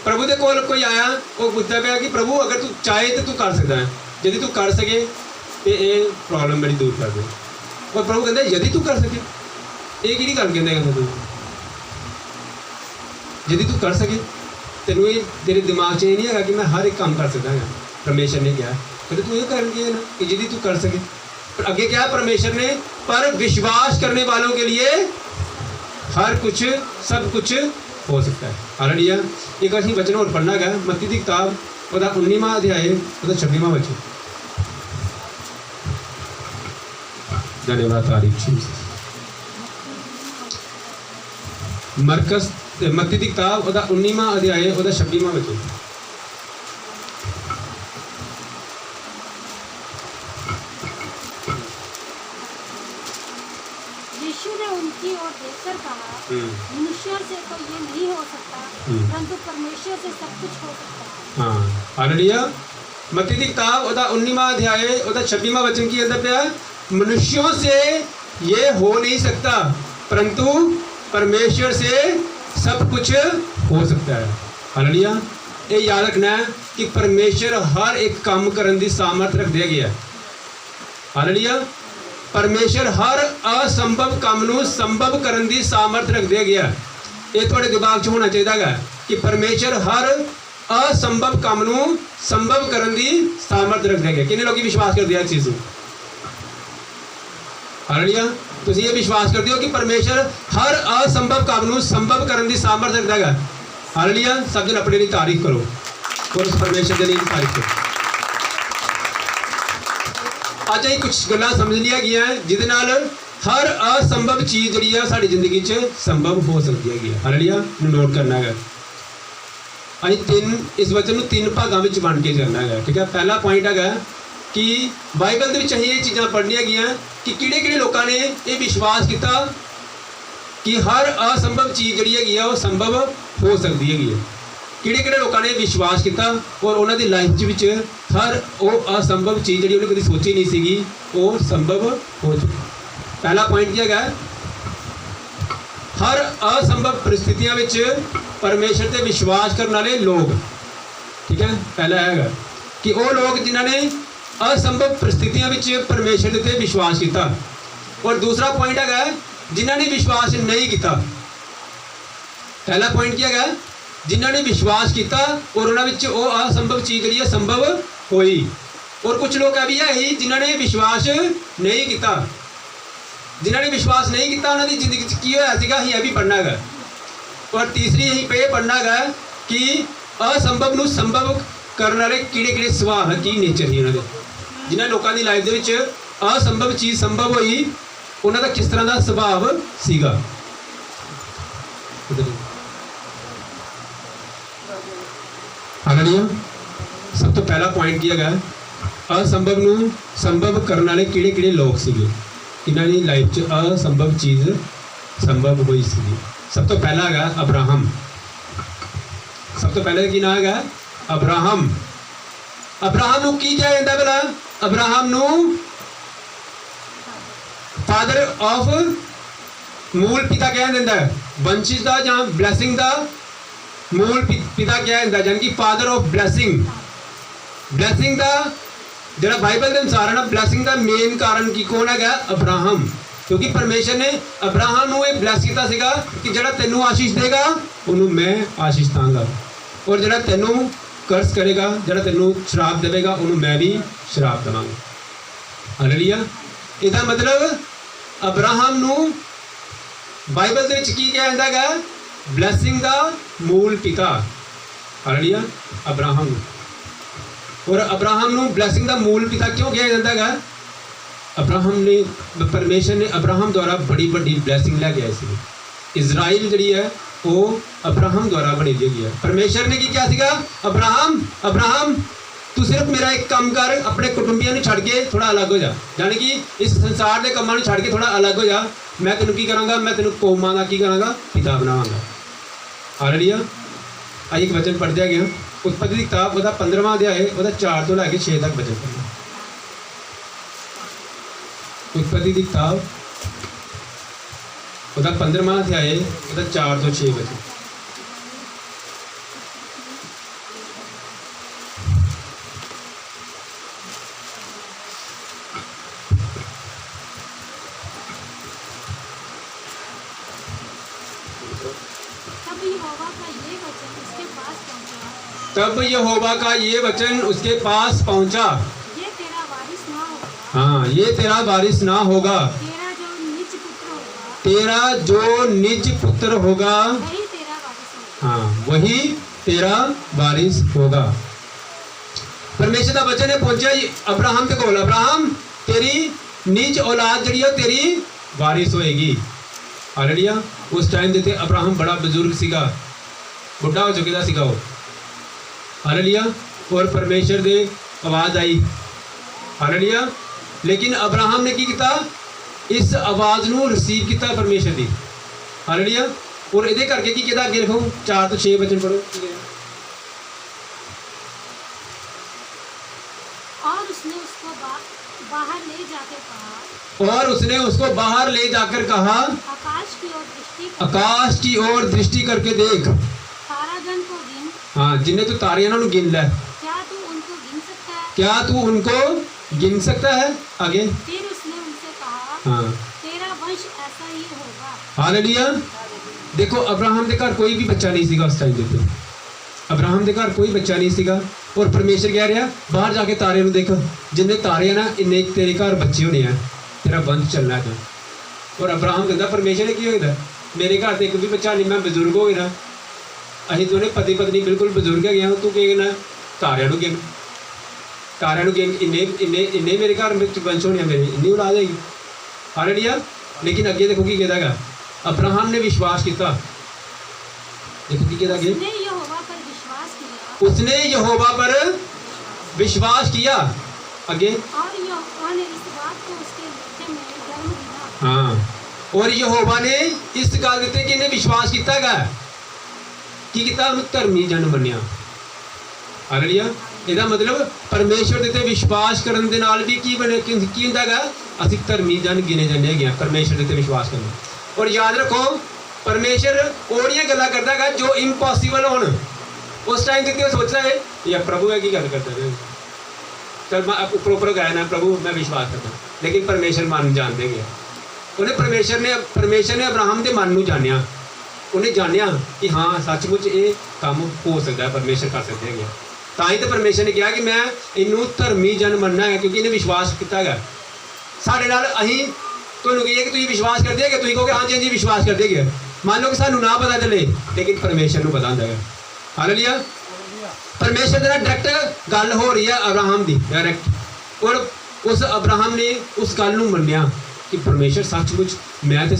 प्रभु के कोल कोई आया वो पूछता पाया कि प्रभु अगर तू चाहे तो तू कर सकता है, यदि तू कर सके तो ये प्रॉब्लम मेरी दूर कर दे। और प्रभु कहते यदि तू कर सके, ये कि गल कहते तू यदि तू कर सके, तेनों ये तेरे दिमाग च ये नहीं है कि मैं हर एक काम कर सकता है। परमेश्वर ने क्या कहते तू ये कर दिया ना कि यदि तू कर सके। पर आगे क्या परमेश्वर ने, पर विश्वास करने वालों के लिए हर कुछ सब कुछ हो सकता है। हालेलुया। एक असीं वचन और पढ़ना है, मत्ती की किताब उसका 19वां अध्याय उसका 26वां वचन। धन्यवाद तारीफ जीसस। मरकस मत्ती की किताब उसका 19वां अध्याय उसका 26वां वचन। यीशु ने उनकी ओर देखकर कहा, मनुष्यों से तो ये नहीं हो सकता, परंतु परमेश्वर से सब कुछ हो सकता है। हाँ, हालेलुया। मत्ती की किताब उसका 19वां अध्याय उसका 26वां वचन की अंदर पे मनुष्यों से ये हो नहीं सकता, परंतु परमेश्वर से सब कुछ हो सकता है। हालेलुया। ये याद रखना है कि परमेश्वर हर एक काम करने की सामर्थ रख दिया गया। हालेलुया। परमेश्वर हर असंभव काम नूं संभव करने की सामर्थ रख दिया गया। ये थोड़े दिमाग च होना चाहिए कि परमेश्वर हर असंभव काम नूं संभव करने की सामर्थ रख दिया गया। कितने लोग विश्वास कर दिया इस चीज़ को? हालेलुया। तुम ये विश्वास करते हो कि परमेश्वर हर असंभव काम नूं संभव करने की सामर्थ रखता है। हालेलुया। सब जन अपने लिए तारीफ करो और उस परमेश्वर के लिए तारीफ करो। ਅੱਜ ਇਹ कुछ गल्लां समझ लिया गई जिहदे नाल हर असंभव चीज़ जी है साड़ी जिंदगी च संभव हो सकती हैगी। हालेलुया। नोट करना है अं इस वचन में 3 भागों में वंड के करना है। ठीक है। पहला पॉइंट है कि बाइबल के असीं ये चीज़ां पढ़नियां गईयां कि किहड़े लोगों ने ये विश्वास किया कि हर असंभव चीज़ जी हैगी वो संभव हो सकती हैगी। किहड़े लोगों ने विश्वास किया और उन्होंने लाइफ हर वो असंभव चीज़ जी उन्हें कभी सोची नहीं सी वो संभव हो चुकी। पहला पॉइंट क्या है, हर असंभव परिस्थितियों में परमेश्वर से विश्वास करने वाले लोग। ठीक है। पहला है कि वो लोग जिन्होंने असंभव परिस्थितियों में परमेश्वर से विश्वास किया। और दूसरा पॉइंट है जिन्होंने विश्वास नहीं किया। पहला पॉइंट क्या है, जिन्होंने विश्वास किया और उन्होंने वो असंभव चीज़ जी संभव हुई। और कुछ लोग भी है ही जिन्होंने विश्वास नहीं किया। जिन्होंने विश्वास नहीं किया उन्होंने जिंदगी की होया सीगा, असीं भी पढ़ना है और तीसरी यहीं पे पढ़ना है कि असंभव ਨੂੰ ਸੰਭਵ ਕਰਨ ਵਾਲੇ ਕਿਹੜੇ ਸੁਭਾਅ ਹੈ, ਕੀ ਨੇਚਰ ਸੀ ਉਹਨਾਂ ਦੇ। ਜਿਨ੍ਹਾਂ ਲੋਕਾਂ ਦੀ ਲਾਈਫ ਦੇ ਵਿੱਚ ਅਸੰਭਵ ਚੀਜ਼ ਸੰਭਵ ਹੋਈ, ਉਹਨਾਂ ਦਾ ਕਿਸ ਤਰ੍ਹਾਂ ਦਾ ਸੁਭਾਅ ਸੀਗਾ। ਹਾਲੇਲੂਇਆ। ਸਭ ਤੋਂ ਪਹਿਲਾ ਪੁਆਇੰਟ ਕੀ ਹੈਗਾ, ਅਸੰਭਵ ਨੂੰ ਸੰਭਵ ਕਰਨ ਵਾਲੇ ਕਿਹੜੇ ਲੋਕ ਸੀਗੇ, ਇਹਨਾਂ ਦੀ ਲਾਈਫ 'ਚ ਅਸੰਭਵ ਚੀਜ਼ ਸੰਭਵ ਹੋਈ ਸੀਗੀ। ਸਭ ਤੋਂ ਪਹਿਲਾ ਹੈਗਾ ਅਬਰਾਹਮ। ਸਭ ਤੋਂ ਪਹਿਲੇ ਕੀ ਨਾਮ ਹੈਗਾ, ਅਬਰਾਹਮ। ਅਬਰਾਹਮ ਨੂੰ ਕੀ ਕਿਹਾ ਜਾਂਦਾ ਭਲਾ? ਅਬਰਾਹਮ ਨੂੰ ਫਾਦਰ ਆਫ ਮੂਲ ਪਿਤਾ ਕਿਹਾ ਜਾਂਦਾ, ਵੰਸ਼ਿਸ਼ ਦਾ ਜਾਂ ਬਲੈਸਿੰਗ ਦਾ ਮੂਲ ਪਿਤਾ ਕਿਹਾ ਜਾਂਦਾ, ਯਾਨੀ ਕਿ ਫਾਦਰ ਆਫ ਬਲੈਸਿੰਗ। ਬਲੈਸਿੰਗ ਦਾ ਜਿਹੜਾ ਬਾਈਬਲ ਦੇ ਅਨੁਸਾਰ ਹੈ ਨਾ, ਬਲੈਸਿੰਗ ਦਾ ਮੇਨ ਕਾਰਨ ਕੀ ਕੌਣ ਹੈਗਾ? ਅਬਰਾਹਮ। ਕਿਉਂਕਿ ਪਰਮੇਸ਼ਰ ਨੇ ਅਬਰਾਹਮ ਨੂੰ ਇਹ ਬਲੈਸ ਕੀਤਾ ਸੀਗਾ ਕਿ ਜਿਹੜਾ ਤੈਨੂੰ ਆਸ਼ੀਸ਼ ਦੇਗਾ ਉਹਨੂੰ ਮੈਂ ਆਸ਼ੀਸ਼ ਦਾਂਗਾ, ਔਰ ਜਿਹੜਾ ਤੈਨੂੰ ਕਰਸ ਕਰੇਗਾ, ਜਿਹੜਾ ਤੈਨੂੰ ਸ਼ਰਾਪ ਦੇਵੇਗਾ ਉਹਨੂੰ ਮੈਂ ਵੀ ਸ਼ਰਾਪ ਦੇਵਾਂਗਾ। ਹਾਲੇਲੂਇਆ। ਇਹਦਾ ਮਤਲਬ ਅਬਰਾਹਮ ਨੂੰ ਬਾਈਬਲ ਦੇ ਵਿੱਚ ਕੀ ਕਿਹਾ ਜਾਂਦਾ ਹੈਗਾ? ਬਲੈਸਿੰਗ ਦਾ ਮੂਲ ਪਿਤਾ। ਹਾਲੇਲੂਇਆ। ਅਬਰਾਹਮ ਨੂੰ, ਔਰ ਅਬਰਾਹਮ ਨੂੰ ਬਲੈਸਿੰਗ ਦਾ ਮੂਲ ਪਿਤਾ ਕਿਉਂ ਕਿਹਾ ਜਾਂਦਾ ਹੈਗਾ? ਅਬਰਾਹਮ ਨੇ, ਪਰਮੇਸ਼ਰ ਨੇ ਅਬਰਾਹਮ ਦੁਆਰਾ ਬੜੀ ਵੱਡੀ ਬਲੈਸਿੰਗ ਲੈ ਕੇ ਆਏ ਸੀ। ਇਜ਼ਰਾਈਲ ਜਿਹੜੀ ਹੈ ਉਹ ਅਬਰਾਹਮ ਦੁਆਰਾ ਬਣਾਈ ਗਈ ਹੈ। ਪਰਮੇਸ਼ਰ ਨੇ ਕੀ ਕਿਹਾ ਸੀਗਾ? ਅਬਰਾਹਮ ਤੂੰ ਸਿਰਫ ਮੇਰਾ ਇੱਕ ਕੰਮ ਕਰ, ਆਪਣੇ ਕੁਟੁੰਬੀਆਂ ਨੂੰ ਛੱਡ ਕੇ ਥੋੜਾ ਅਲੱਗ ਹੋ ਜਾ, ਯਾਨੀ ਕਿ ਇਸ ਸੰਸਾਰ ਦੇ ਕੰਮਾਂ ਨੂੰ ਛੱਡ ਕੇ ਥੋੜਾ ਅਲੱਗ ਹੋ ਜਾ। ਮੈਂ ਤੈਨੂੰ ਕੀ ਕਰਾਂਗਾ? ਮੈਂ ਤੈਨੂੰ ਕੌਮਾਂ ਦਾ ਕੀ ਕਰਾਂਗਾ? ਪਿਤਾ ਬਣਾਵਾਂਗਾ। ਹਾਲੇਲੂਇਆ। ਅੱਜ ਇੱਕ ਵਚਨ ਪੜ੍ਹਦਿਆ ਗਿਆ, ਉਤਪਤੀ ਦੀ ਕਿਤਾਬ ਉਹਦਾ 15ਵਾਂ ਅਧਿਆਇ ਉਹਦਾ 4 ਤੋਂ ਲੈ ਕੇ 6 ਤੱਕ ਵਚਨ ਪੜ੍ਹਨਾ। ਉਤਪਤੀ ਦੀ ਕਿਤਾਬ ਉਹਦਾ 15ਵਾਂ ਅਧਿਆਇ ਉਹਦਾ 4 ਤੋਂ 6 ਵਚਨ। तब यहोवा का ये वचन उसके पास पहुंचा, ये तेरा वारिस ना होगा, हाँ, ये तेरा वारिस ना होगा, तेरा जो निज पुत्र होगा, तेरा जो निज पुत्र होगा, वही तेरा वारिस होगा। हाँ, वही तेरा वारिस होगा। परमेश्वर का वचन है पहुंचा अब्राहम के कोल, अब्राहम तेरी निज औलाद जड़ी है तेरी वारिस होएगी। हालेलुया। उस टाइम देते अब्राहम बड़ा बुजुर्ग सीगा, बुढ़ा हो चुके दा सीगा वो। हालेलुया। और परमेश्वर दे आवाज़ आई। हालेलुया। लेकिन अब्राहम ने की किया? इस आवाज़ नू रिसीव किया परमेश्वर दी। हालेलुया। और इहदे करके की किया? अगे लिखो 4 तो 6 वचन पढ़ो। और उसने उसको बाहर ले जाकर कहा, और उसने उसको बाहर ले जाकर कहा, आकाश की ओर दृष्टि कर, आकाश की ओर दृष्टि करके देख, तारागण को गिन, हाँ, जिन्हें तू तारे ना गिन ले, क्या तू उनको गिन सकता है? क्या तू उनको गिन सकता है? आगे फिर उसने उनसे कहा, हाँ, तेरा वंश ऐसा ही होगा। हालेलुया। देखो अब्राहम के घर कोई भी बच्चा नहीं सीगा उस टाइम पे, अब्राहम के घर कोई बच्चा नहीं सीगा, और परमेश्वर कह रहा बाहर जाके तारे नू देख, जिन्ने तारे हैं ना इन्ने तेरे घर बच्चे होने हैं, तेरा वंश चलना है। और अब्राहम कहता परमेश्वर ने की होता, मेरे घर तो एक भी बच्चा नहीं, मैं बजुर्ग हो गया, असीं दोनों पति पत्नी बिल्कुल बजुर्ग है, तू क्या कहना तारियां नू गिन, तारियां नू गिन, इन्ने इन्ने इन्ने मेरे घर में वंश होने, मेरी इन्नी औलाद है। हालेलुया। लेकिन अगे देखो की कहता है, अब्राहम ने विश्वास किया, देखो की कहता है, उसने यहोवा पर विश्वास किया। आगे और यहोवा ने इस बात को उसके हृदय में जन्म दिया। हाँ, और यहोवा ने इस गल देते कि इन्हें विश्वास किया गया कि किता धर्मी जन बनिया। हालेलुया। ਇਹਦਾ मतलब परमेश्वर ਦੇ ਤੇ विश्वास करने ਦੇ ਨਾਲ भी की बने की ਹੁੰਦਾ ਹੈਗਾ, ਅਸੀਂ ਧਰਮੀ ਜਨ ਗਿਣੇ ਜਾਂਦੇ ਹੈਗੇ परमेश्वर ਦੇ ਤੇ विश्वास करना। और याद रखो परमेश्वर ओड़ियां गल्लां करदा हैगा जो इम्पॉसिबल होण। उस टाइम तक सोचता है या प्रभु है की गल करता है, चल मैं ऊपर गया ना प्रभु मैं विश्वास करता, लेकिन परमेश्वर मन जानते गया। उन्हें परमेश्वर ने अब्राहम के मन में जानिया, उन्हें जानिया कि हाँ सचमुच ये काम हो सकता है, परमेश्वर कर सकते हैं। ताई तो परमेश्वर ने कहा कि मैं इनू धर्मी जन मनना है क्योंकि इन्हें विश्वास किया है। साढ़े नाल अहीं तुहानूं कहिए कि तुसीं विश्वास करदे हो, तुसीं कहोगे हाँ जी हाँ जी विश्वास करदे गए, मान लो कि सानू ना पता चले लेकिन परमेश्वर नू पता होंदा है। हालेलुया। परमेश्वर दे नाल डायरैक्ट गल हो रही है अब्राहम दी डायरैक्ट, और उस अब्राहम ने उस गल नू मन्निया कि परमेश्वर सचमुच मैं तो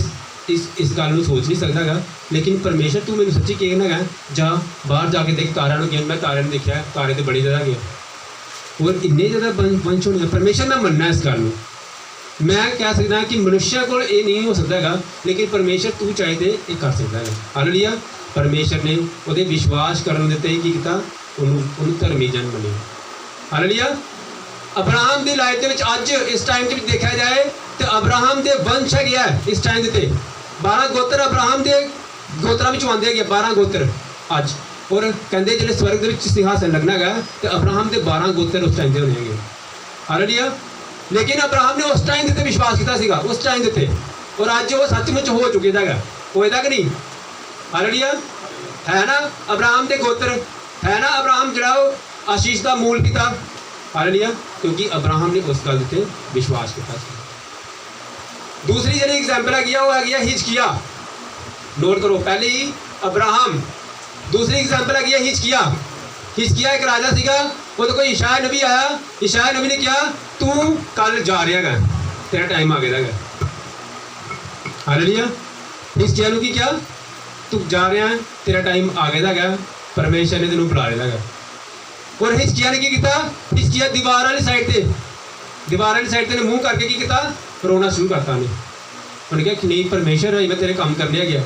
इस गल नू सोच नहीं सकदा गा, लेकिन परमेश्वर तू मैनू सच्ची कहना है जा बाहर जाके देख तारा नू गया। मैं तारे नू देखा, तारे तो बड़ी जगह गया और इन्ने ज़्यादा वंश होने। परमेश्वर मैं मन्नना इस गल नू। मैं कह सकदा कि मनुष्य को ये नहीं हो सकता गा, लेकिन परमेश्वर तू चाहे तो ये कर सकता है। हालेलुया। परमेश्वर ने वो विश्वास करने देते ही की किया, उन्होंने धर्मी जन बने। हालेलुया। अब्राहम की लाइफ के अज इस टाइम के देखा जाए तो अब्राहम के वंश है गया इस टाइम के 12 गोत्र अब्राहम के गोत्रा में आते गए 12 गोत्र अज, और कहते जो स्वर्ग के सिंहासन लगना है तो अब्राहम के 12 गोत्र उस टाइम के होने गए। हालेलुया। लेकिन अब्राहम ने उस टाइम के विश्वास किया उस टाइम के, और अज वो सचमुच हो चुके है होएगा कि नहीं। हालेलुया। है ना अब्राहम के गोत्र, है ना अब्राहम जड़ा आशीष का मूल पिता। हालेलुया। क्योंकि अब्राहम ने उस गल पर विश्वास किया। दूसरी जी एग्जाम्पल है वो है हिजकिया। नोट करो, पहली अब्राहम, दूसरी एग्जाम्पल है हिजकिया। हिजकिया एक राजा सीगा, वो तो कोई यशायाह नबी आया, यशायाह नबी ने कहा तू कल जा रहा है, तेरा टाइम आ गया है। हालेलुया। हिजकिया नू की क्या, तू जा रहा है, तेरा टाइम आ गया है, परमेश्वर ने तेन बुला लिया है। और हिजकिया ने की किया, हिजकिया दीवार वाली साइड ते मुँह करके की किया, रोना शुरू करता उन्हें। उन्हें कहा कि नहीं परमेश्वर मैं तेरे काम कर लिया गया,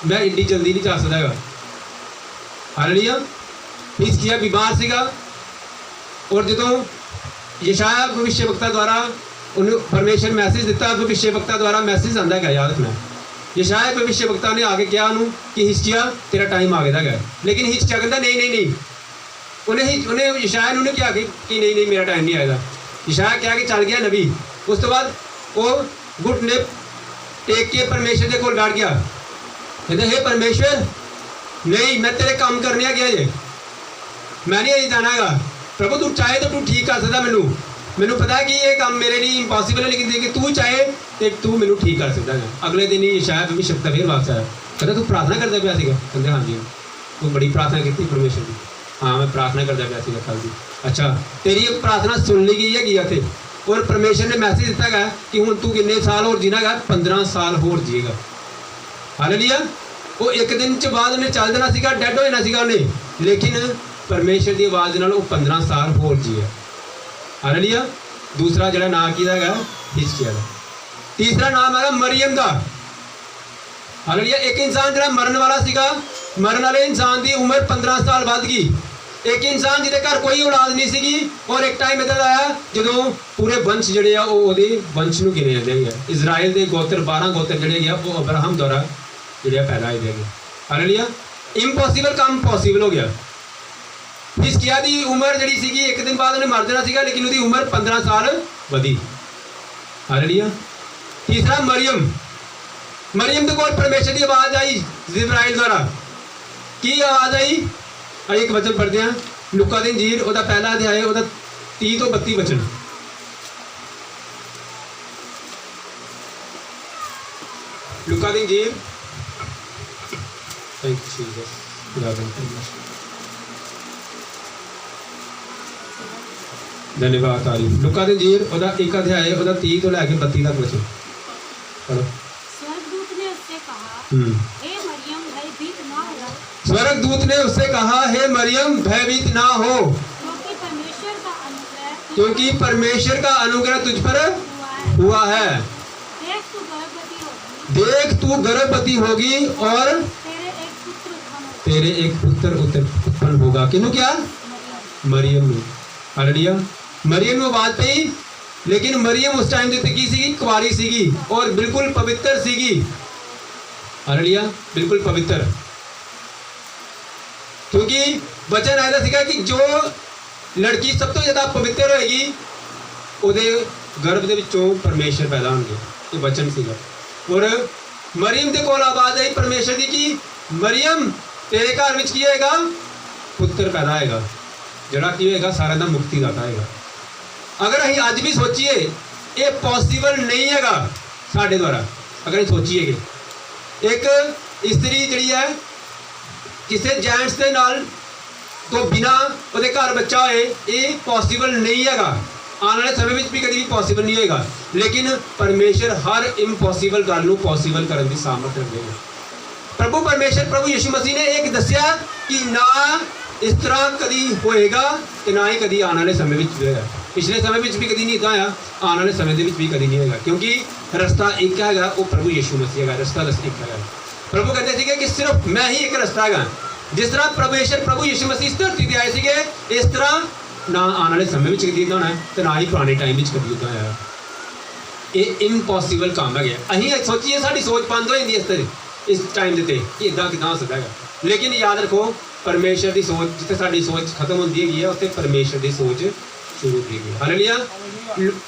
मैं इड्डी जल्दी नहीं जा सकता है। हालेलुया। हिजकिया बीमार सीगा, और जो यशायाह भविष्यवक्ता द्वारा उन्हें परमेश्वर मैसेज दिता, भविष्यवक्ता द्वारा मैसेज आंदा है, याद रखना। यशायाह भविष्यवक्ता ने आगे कहा उन्होंने कि हिजकिया तेरा टाइम आ गया है, लेकिन हिजकिया कहता नहीं। उन्हें यशायाह ने क्या कि नहीं मेरा टाइम नहीं आएगा। यशायाह क्या कि चल गया नबी। उस तो बाद वो घुटने टेक के परमेश्वर के कोल बैठ गया, कहते हे परमेश्वर नहीं मैं तेरे काम करने गया जे, मैं नहीं जाना है प्रभु, तू चाहे तो तू ठीक कर सकता, मैनू पता है कि ये काम मेरे लिए इंपॉसिबल है, लेकिन तू चाहे तो तू मैनू ठीक कर सकता है। अगले दिन ही शायद भी शब्द फिर वापस आया, कहता तू प्रार्थना करता पाया सीगा। कहते हाँ जी तू बड़ी प्रार्थना की परमेश्वर की। हाँ मैं प्रार्थना करता पाया सीगा कल जी। अच्छा तेरी प्रार्थना सुन ली गई है गया थे, और परमेश्वर ने मैसेज दिता है कि हुण तू कितने साल होर जीना है, 15 साल होर जीएगा। हालेलुया। वो एक दिन च बाद उन्हें चल देना सीगा, डेड हो जाना सीगा उन्हें, लेकिन परमेश्वर की आवाज़ नाल 15 साल होर जीए। हालेलुया। दूसरा जड़ा नाम किया है हिजकिया का। तीसरा नाम है मरियम का। हालेलुया। एक इंसान जड़ा मरन वाला सीगा, मरन वाले इंसान की उम्र 15 साल बढ़ गई। एक इंसान जिहदे घर कोई औलाद नहीं सीगी, और एक टाइम इधर आया जो पूरे वंश जड़े आ वंश नूं गिने जाते हैं। इजराइल के गोत्र 12 गोत्र जड़े गए वो अब्राहम द्वारा जड़े पैदा होए गए। हालेलुया। इम्पॉसिबल काम पॉसिबल हो गया। हिजकिया की उम्र जी सी एक दिन बाद उन्हें मर जाना सीगा, लेकिन उसकी उम्र 15 साल बढ़ी। हालेलुया। तीसरा मरियम, मरियम के कोल परमेश्वर की आवाज़ आई जिब्राइल द्वारा। की आवाज़ आई, एक वचन पढ़ते हैं लुका दी इंजील उसका पहला अध्याय उसका 30 तो 32 वचन। लुका दी इंजील, धन्यवाद तारीफ। लुका दी इंजील उसका एक अध्याय उसका 30 तो लैके 32 तक वचन पढ़ो। स्वर्गदूत ने उससे कहा हे मरियम भयभीत ना हो, स्वर्गदूत ने उससे कहा हे मरियम भयभीत ना हो, क्योंकि परमेश्वर का अनुग्रह तुझ पर हुआ है। देख तू गर्भवती होगी और तेरे एक पुत्र उत्पन्न होगा। किन्हू क्या? मरियम ने। हालेलुया। मरियम में बात पई, लेकिन मरियम उस टाइम की सीगी, कुंवारी सीगी और बिल्कुल पवित्र सीगी। हालेलुया। बिल्कुल पवित्र, क्योंकि वचन ऐसा सीगा कि जो लड़की सब तो ज़्यादा पवित्र होएगी उहदे गर्भ दे विचों परमेश्वर पैदा होंगे। ये वचन सीगा। और मरियम के कोल आवाज़ आई परमेश्वर की कि मरियम तेरे घर में की होएगा, पुत्र पैदा होएगा, जड़ा की होएगा सारा दा मुक्तिदाता होएगा। अगर असीं अज भी सोचीए ये पॉसिबल नहीं हैगा साडे द्वारा। अगर असीं सोचीए कि एक ਇਸਤਰੀ ਜਿਹੜੀ ਹੈ ਕਿਸੇ ਜੈਂਟਸ ਦੇ ਨਾਲ ਤੋਂ ਬਿਨਾ ਉਹਦੇ ਘਰ ਬੱਚਾ ਹੋਏ, ਇਹ ਪੋਸੀਬਲ ਨਹੀਂ ਹੈਗਾ। ਆਉਣ ਵਾਲੇ ਸਮੇਂ ਵਿੱਚ ਵੀ ਕਦੀ ਵੀ ਪੋਸੀਬਲ ਨਹੀਂ ਹੋਏਗਾ। ਲੇਕਿਨ ਪਰਮੇਸ਼ਰ ਹਰ ਇੰਪੋਸੀਬਲ ਗੱਲ ਨੂੰ ਪੋਸੀਬਲ ਕਰਨ ਦੀ ਸਾਮਰਥ ਰੱਖਦੇ ਹਨ। ਪ੍ਰਭੂ ਪਰਮੇਸ਼ਰ ਪ੍ਰਭੂ ਯਿਸੂ ਮਸੀਹ ਨੇ ਇੱਕ ਦੱਸਿਆ ਕਿ ਨਾ ਇਸ ਤਰ੍ਹਾਂ ਕਦੀ ਹੋਏਗਾ ਤੇ ਨਾ ਹੀ ਕਦੀ ਆਉਣ ਵਾਲੇ ਸਮੇਂ ਵਿੱਚ ਵੀ ਹੋਏਗਾ। ਪਿਛਲੇ ਸਮੇਂ ਵਿੱਚ ਵੀ ਕਦੀ ਨਹੀਂ ਇੱਦਾਂ ਹੋਇਆ, ਆਉਣ ਵਾਲੇ ਸਮੇਂ ਦੇ ਵਿੱਚ ਵੀ ਕਦੀ ਨਹੀਂ ਹੋਏਗਾ, ਕਿਉਂਕਿ ਰਸਤਾ ਇੱਕ ਹੈਗਾ, ਉਹ ਪ੍ਰਭੂ ਯਿਸੂ ਮਸੀਹ ਹੈਗਾ। ਰਸਤਾ ਇੱਕ ਹੈਗਾ। ਪ੍ਰਭੂ ਕਹਿੰਦੇ ਸੀਗੇ ਕਿ ਸਿਰਫ ਮੈਂ ਹੀ ਇੱਕ ਰਸਤਾ ਹੈਗਾ। ਜਿਸ ਤਰ੍ਹਾਂ ਪਰਮੇਸ਼ਰ ਪ੍ਰਭੂ ਯਿਸੂ ਮਸੀਹ ਇਸ ਧਰਤੀ ਤੇ ਆਏ ਸੀਗੇ, ਇਸ ਤਰ੍ਹਾਂ ਨਾ ਆਉਣ ਵਾਲੇ ਸਮੇਂ ਵਿੱਚ ਕਦੀ ਇੱਦਾਂ ਹੋਣਾ ਤੇ ਨਾ ਹੀ ਪੁਰਾਣੇ ਟਾਈਮ ਵਿੱਚ ਕਦੀ ਇੱਦਾਂ ਹੋਇਆ। ਇਹ ਇੰਪੋਸੀਬਲ ਕੰਮ ਹੈਗਾ। ਅਸੀਂ ਸੋਚੀਏ, ਸਾਡੀ ਸੋਚ ਬੰਦ ਹੋ ਜਾਂਦੀ ਇਸ ਟਾਈਮ ਦੇ ਤੇ ਕਿ ਇੱਦਾਂ ਕਿੱਦਾਂ ਹੋ ਸਕਦਾ ਹੈਗਾ। ਲੇਕਿਨ ਯਾਦ ਰੱਖੋ, ਪਰਮੇਸ਼ਰ ਦੀ ਸੋਚ, ਜਿੱਥੇ ਸਾਡੀ ਸੋਚ ਖਤਮ ਹੁੰਦੀ ਹੈਗੀ ਹੈ, ਉੱਥੇ ਪਰਮੇਸ਼ਰ ਦੀ ਸੋਚ ਸ਼ੁਰੂ ਹੁੰਦੀ ਹੈ। ਹਾਲੇਲੂਇਆ।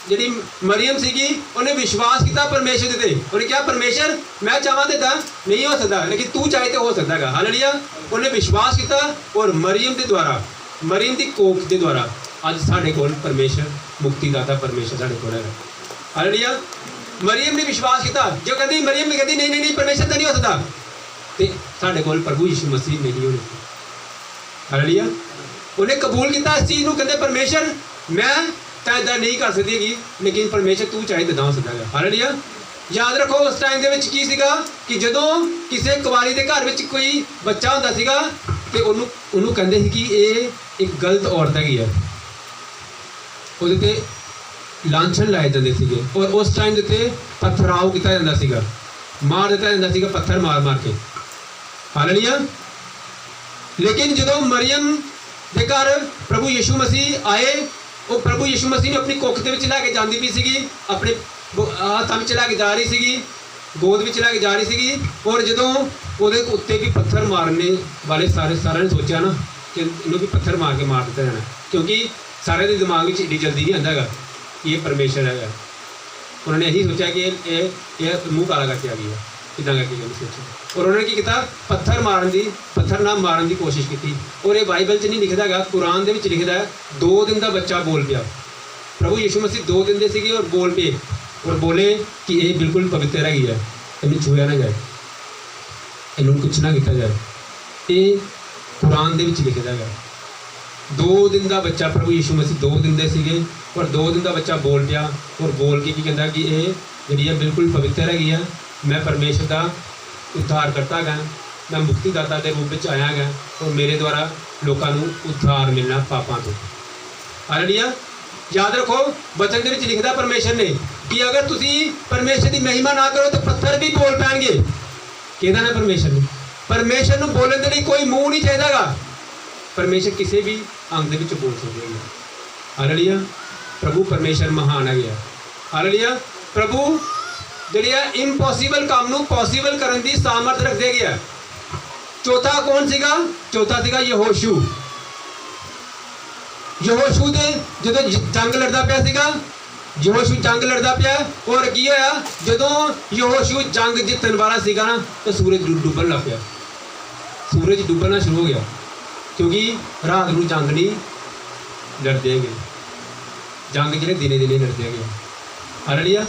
ਜਿਹੜੀ ਮਰੀਅਮ ਸੀਗੀ, ਉਹਨੇ ਵਿਸ਼ਵਾਸ ਕੀਤਾ ਪਰਮੇਸ਼ਰ ਦੇ ਤੇ। ਉਹਨੇ ਕਿਹਾ ਪਰਮੇਸ਼ਰ ਮੈਂ ਚਾਹਾਂ ਤੇ ਤਾਂ ਨਹੀਂ ਹੋ ਸਕਦਾ, ਲੇਕਿਨ ਤੂੰ ਚਾਹੇ ਤੇ ਹੋ ਸਕਦਾ ਹੈਗਾ। ਹਾਲੇਲੂਇਆ। ਉਹਨੇ ਵਿਸ਼ਵਾਸ ਕੀਤਾ ਔਰ ਮਰੀਅਮ ਦੇ ਦੁਆਰਾ, ਮਰੀਅਮ ਦੀ ਕੋਖ ਦੇ ਦੁਆਰਾ ਅੱਜ ਸਾਡੇ ਕੋਲ ਪਰਮੇਸ਼ਰ, ਮੁਕਤੀਦਾਤਾ ਪਰਮੇਸ਼ਰ ਸਾਡੇ ਕੋਲ ਹੈਗਾ। ਹਾਲੇਲੂਇਆ। ਮਰੀਅਮ ਨੇ ਵਿਸ਼ਵਾਸ ਕੀਤਾ। ਜੋ ਕਹਿੰਦੀ ਮਰੀਅਮ ਨੇ ਕਹਿੰਦੀ ਨਹੀਂ ਪਰਮੇਸ਼ਰ ਤਾਂ ਨਹੀਂ ਹੋ ਸਕਦਾ, ਤੇ ਸਾਡੇ ਕੋਲ ਪ੍ਰਭੂ ਯਿਸੂ ਮਸੀਹ ਨਹੀਂ ਹੋਣੇ। ਹਾਲੇਲੂਇਆ। ਉਹਨੇ ਕਬੂਲ ਕੀਤਾ ਇਸ ਚੀਜ਼ ਨੂੰ, ਕਹਿੰਦੇ ਪਰਮੇਸ਼ਰ ਮੈਂ ਤਾਂ ਇੱਦਾਂ ਨਹੀਂ ਕਰ ਸਕਦੀ ਹੈਗੀ, ਲੇਕਿਨ ਪਰਮੇਸ਼ਰ ਤੂੰ ਚਾਹੇ ਤਾਂ ਹੋ ਸਕਦਾ ਹੈਗਾ। ਹਾਲੇਲੂਇਆ। ਯਾਦ ਰੱਖੋ, ਉਸ ਟਾਈਮ ਦੇ ਵਿੱਚ ਕੀ ਸੀਗਾ ਕਿ ਜਦੋਂ ਕਿਸੇ ਕੁਵਾਰੀ ਦੇ ਘਰ ਵਿੱਚ ਕੋਈ ਬੱਚਾ ਹੁੰਦਾ ਸੀਗਾ ਤੇ ਉਹਨੂੰ ਕਹਿੰਦੇ ਸੀ ਕਿ ਇਹ ਇੱਕ ਗਲਤ ਔਰਤ ਹੈਗੀ ਹੈ, ਉਹਦੇ ਤੇ ਲਾਂਛਨ ਲਾਏ ਜਾਂਦੇ ਸੀਗੇ ਔਰ ਉਸ ਟਾਈਮ ਦੇ ਉੱਤੇ ਪਥਰਾਓ ਕੀਤਾ ਜਾਂਦਾ ਸੀਗਾ, ਮਾਰ ਦਿੱਤਾ ਜਾਂਦਾ ਸੀਗਾ ਪੱਥਰ ਮਾਰ ਕੇ। ਹਾਲੇਲੂਇਆ। ਲੇਕਿਨ ਜਦੋਂ ਮਰੀਅਮ ਦੇ ਘਰ ਪ੍ਰਭੂ ਯਿਸੂ ਮਸੀਹ ਆਏ, ਉਹ ਪ੍ਰਭੂ ਯਿਸੂ ਮਸੀਹ ਨੂੰ ਆਪਣੀ ਕੁੱਖ ਦੇ ਵਿੱਚ ਲੈ ਕੇ ਜਾਂਦੀ ਪਈ ਸੀਗੀ, ਆਪਣੇ ਹੱਥਾਂ ਵਿੱਚ ਲੈ ਕੇ ਜਾ ਰਹੀ ਸੀਗੀ, ਗੋਦ ਵਿੱਚ ਲੈ ਕੇ ਜਾ ਰਹੀ ਸੀਗੀ। ਔਰ ਜਦੋਂ ਉਹਦੇ ਉੱਤੇ ਵੀ ਪੱਥਰ ਮਾਰਨੇ ਵਾਲੇ ਸਾਰਿਆਂ ਨੇ ਸੋਚਿਆ ਨਾ ਕਿ ਇਹਨੂੰ ਵੀ ਪੱਥਰ ਮਾਰ ਕੇ ਮਾਰ ਦਿੱਤਾ ਜਾਣਾ, ਕਿਉਂਕਿ ਸਾਰੇ ਦੇ ਦਿਮਾਗ ਵਿੱਚ ਇੰਨੀ ਜਲਦੀ ਨਹੀਂ ਆਉਂਦਾ ਹੈਗਾ ਕਿ ਇਹ ਪਰਮੇਸ਼ਰ ਹੈਗਾ। ਉਹਨਾਂ ਨੇ ਇਹੀ ਸੋਚਿਆ ਕਿ ਇਹ ਮੂੰਹ ਕਾਲਾ ਕਰਕੇ ਆ ਗਈ ਹੈ, ਕਿੱਦਾਂ ਕਰਕੇ ਸੋਚਿਆ। ਔਰ ਉਹਨਾਂ ਨੇ ਕੀ ਕੀਤਾ, ਪੱਥਰ ਨਾਲ ਮਾਰਨ ਦੀ ਕੋਸ਼ਿਸ਼ ਕੀਤੀ। ਔਰ ਇਹ ਬਾਈਬਲ 'ਚ ਨਹੀਂ ਲਿਖਦਾ ਹੈਗਾ, ਕੁਰਾਨ ਦੇ ਵਿੱਚ ਲਿਖਦਾ ਹੈ 2 ਦਿਨ ਦਾ ਬੱਚਾ ਬੋਲ ਪਿਆ। ਪ੍ਰਭੂ ਯਿਸੂ ਮਸੀਹ 2 ਦਿਨ ਦੇ ਸੀਗੇ ਔਰ ਬੋਲ ਪਏ ਔਰ ਬੋਲੇ ਕਿ ਇਹ ਬਿਲਕੁਲ ਪਵਿੱਤਰ ਹੈਗੀ ਹੈ, ਇਹਨੂੰ ਛੂਇਆ ਨਾ ਜਾਏ, ਇਹਨੂੰ ਕੁਛ ਨਾ ਕੀਤਾ ਜਾਏ। ਇਹ ਕੁਰਾਨ ਦੇ ਵਿੱਚ ਲਿਖਦਾ ਹੈਗਾ। 2 ਦਿਨ ਦਾ ਬੱਚਾ, ਪ੍ਰਭੂ ਯਿਸੂ ਮਸੀਹ 2 ਦਿਨ ਦੇ ਸੀਗੇ ਔਰ 2 ਦਿਨ ਦਾ ਬੱਚਾ ਬੋਲ ਪਿਆ ਔਰ ਬੋਲ ਕੇ ਕੀ ਕਹਿੰਦਾ ਕਿ ਇਹ ਜਿਹੜੀ ਹੈ ਬਿਲਕੁਲ ਪਵਿੱਤਰ ਹੈਗੀ ਆ, ਮੈਂ ਪਰਮੇਸ਼ਰ ਦਾ ਉद्धार ਕਰਤਾ ਗਾ, ਮੈਂ ਮੁਕਤੀਦਾਤਾ ਦੇ ਰੂਪ ਵਿੱਚ ਆਇਆ ਗਾ ਔਰ ਮੇਰੇ ਦੁਆਰਾ ਲੋਕਾਂ ਨੂੰ ਉद्धार ਮਿਲਣਾ ਪਾਪਾਂ ਤੋਂ। ਹਾਲੇਲੂਇਆ। ਯਾਦ ਰੱਖੋ, ਬਚਨ ਦੇ ਵਿੱਚ ਲਿਖਦਾ ਪਰਮੇਸ਼ਰ ਨੇ ਕਿ ਅਗਰ ਤੁਸੀਂ ਪਰਮੇਸ਼ਰ ਦੀ ਮਹਿਮਾ ਨਾ ਕਰੋ ਤਾਂ ਪੱਥਰ ਵੀ ਬੋਲ ਪੈਣਗੇ। ਕਿਹਦਾ ਨਾ ਪਰਮੇਸ਼ਰ ਨੂੰ ਬੋਲਣ ਦੇ ਲਈ ਕੋਈ ਮੂੰਹ ਨਹੀਂ ਚਾਹੀਦਾਗਾ। ਪਰਮੇਸ਼ਰ ਕਿਸੇ ਵੀ ਅੰਗ ਦੇ ਵਿੱਚ ਬੋਲ ਸਕਦੇ ਹੋ। ਹਾਲੇਲੂਇਆ। ਪ੍ਰਭੂ ਪਰਮੇਸ਼ਰ ਮਹਾਨ ਹੈਗਾ। ਹਾਲੇਲੂਇਆ। ਪ੍ਰਭੂ ਜਿਹੜੇ ਆ ਇੰਪੋਸੀਬਲ ਕੰਮ ਨੂੰ ਪੋਸੀਬਲ ਕਰਨ ਦੀ ਸਾਮਰਥ ਰੱਖਦੇ ਗਿਆ। ਚੌਥਾ ਕੌਣ ਸੀਗਾ? ਚੌਥਾ ਸੀਗਾ ਯਹੋਸ਼ੂ ਦੇ ਜਦੋਂ ਜੰਗ ਲੜਦਾ ਪਿਆ ਸੀਗਾ, ਯਹੋਸ਼ੂ ਜੰਗ ਲੜਦਾ ਪਿਆ ਔਰ ਕੀ ਹੋਇਆ, ਜਦੋਂ ਯਹੋਸ਼ੂ ਜੰਗ ਜਿੱਤਣ ਵਾਲਾ ਸੀਗਾ ਨਾ ਤਾਂ ਸੂਰਜ ਡੁੱਬਣ ਲੱਗ ਪਿਆ। ਸੂਰਜ ਡੁੱਬਣਾ ਸ਼ੁਰੂ ਹੋ ਗਿਆ ਕਿਉਂਕਿ ਰਾਤ ਨੂੰ ਜੰਗ ਨਹੀਂ ਲੜਦੇ ਹੈਗੇ, ਜੰਗ ਜਿਹੜੇ ਦਿਨੇ ਲੜਦੇ ਹੈਗੇ। ਹਾਲੇਲੂਇਆ।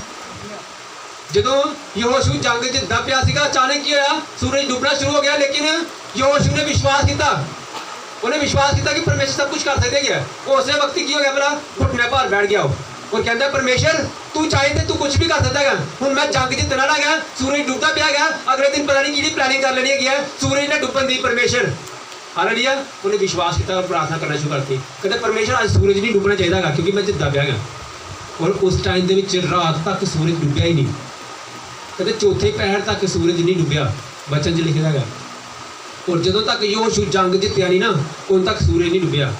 ਜਦੋਂ ਯਹੋਸ਼ੂ ਜੰਗ ਜਿੱਤਦਾ ਪਿਆ ਸੀਗਾ, ਅਚਾਨਕ ਕੀ ਹੋਇਆ, ਸੂਰਜ ਡੁੱਬਣਾ ਸ਼ੁਰੂ ਹੋ ਗਿਆ। ਲੇਕਿਨ ਯਹੋਸ਼ੂ ਨੇ ਵਿਸ਼ਵਾਸ ਕੀਤਾ, ਉਹਨੇ ਵਿਸ਼ਵਾਸ ਕੀਤਾ ਕਿ ਪਰਮੇਸ਼ਰ ਸਭ ਕੁਝ ਕਰ ਸਕਦੇ ਗਿਆ। ਉਸੇ ਵਕਤ ਕੀ ਹੋ ਗਿਆ, ਭਲਾ ਘੁਟਨੇ ਭਾਰ ਬੈਠ ਗਿਆ ਔਰ ਕਹਿੰਦਾ ਪਰਮੇਸ਼ਰ ਤੂੰ ਚਾਹੇ ਤੇ ਤੂੰ ਕੁਝ ਵੀ ਕਰ ਸਕਦਾ ਹੈਗਾ। ਹੁਣ ਮੈਂ ਜੰਗ ਜਿੱਤਣ ਵਾਲਾ ਹੈਗਾ, ਸੂਰਜ ਡੁੱਬਦਾ ਪਿਆ ਹੈਗਾ, ਅਗਲੇ ਦਿਨ ਪਤਾ ਨਹੀਂ ਕਿਹੜੀ ਪਲੈਨਿੰਗ ਕਰ ਲੈਣੀ ਹੈਗੀ ਹੈ ਸੂਰਜ ਨੇ ਡੁੱਬਣ ਦੀ। ਪਰਮੇਸ਼ਰ ਹਾਲੇਲੂਇਆ। ਉਹਨੇ ਵਿਸ਼ਵਾਸ ਕੀਤਾ ਔਰ ਪ੍ਰਾਰਥਨਾ ਕਰਨਾ ਸ਼ੁਰੂ ਕਰਤੀ। ਕਹਿੰਦਾ ਪਰਮੇਸ਼ਰ ਅੱਜ ਸੂਰਜ ਨਹੀਂ ਡੁੱਬਣਾ ਚਾਹੀਦਾ ਹੈਗਾ ਕਿਉਂਕਿ ਮੈਂ ਜਿੱਤਦਾ ਪਿਆ ਹੈਗਾ। ਔਰ ਉਸ ਟਾਈਮ ਦੇ ਵਿੱਚ ਰਾਤ ਤੱਕ ਸੂਰਜ ਡੁੱਬਿਆ ਹੀ ਨਹੀਂ। ਕਹਿੰਦੇ ਚੌਥੇ ਪਹਿਰ ਤੱਕ ਸੂਰਜ ਨਹੀਂ ਡੁੱਬਿਆ, ਬਚਨ 'ਚ ਲਿਖਿਆ ਹੈਗਾ। ਔਰ ਜਦੋਂ ਤੱਕ ਯਹੋਸ਼ੂ ਜੰਗ ਜਿੱਤਿਆ ਨਹੀਂ ਨਾ, ਉਦੋਂ ਤੱਕ ਸੂਰਜ ਨਹੀਂ ਡੁੱਬਿਆ।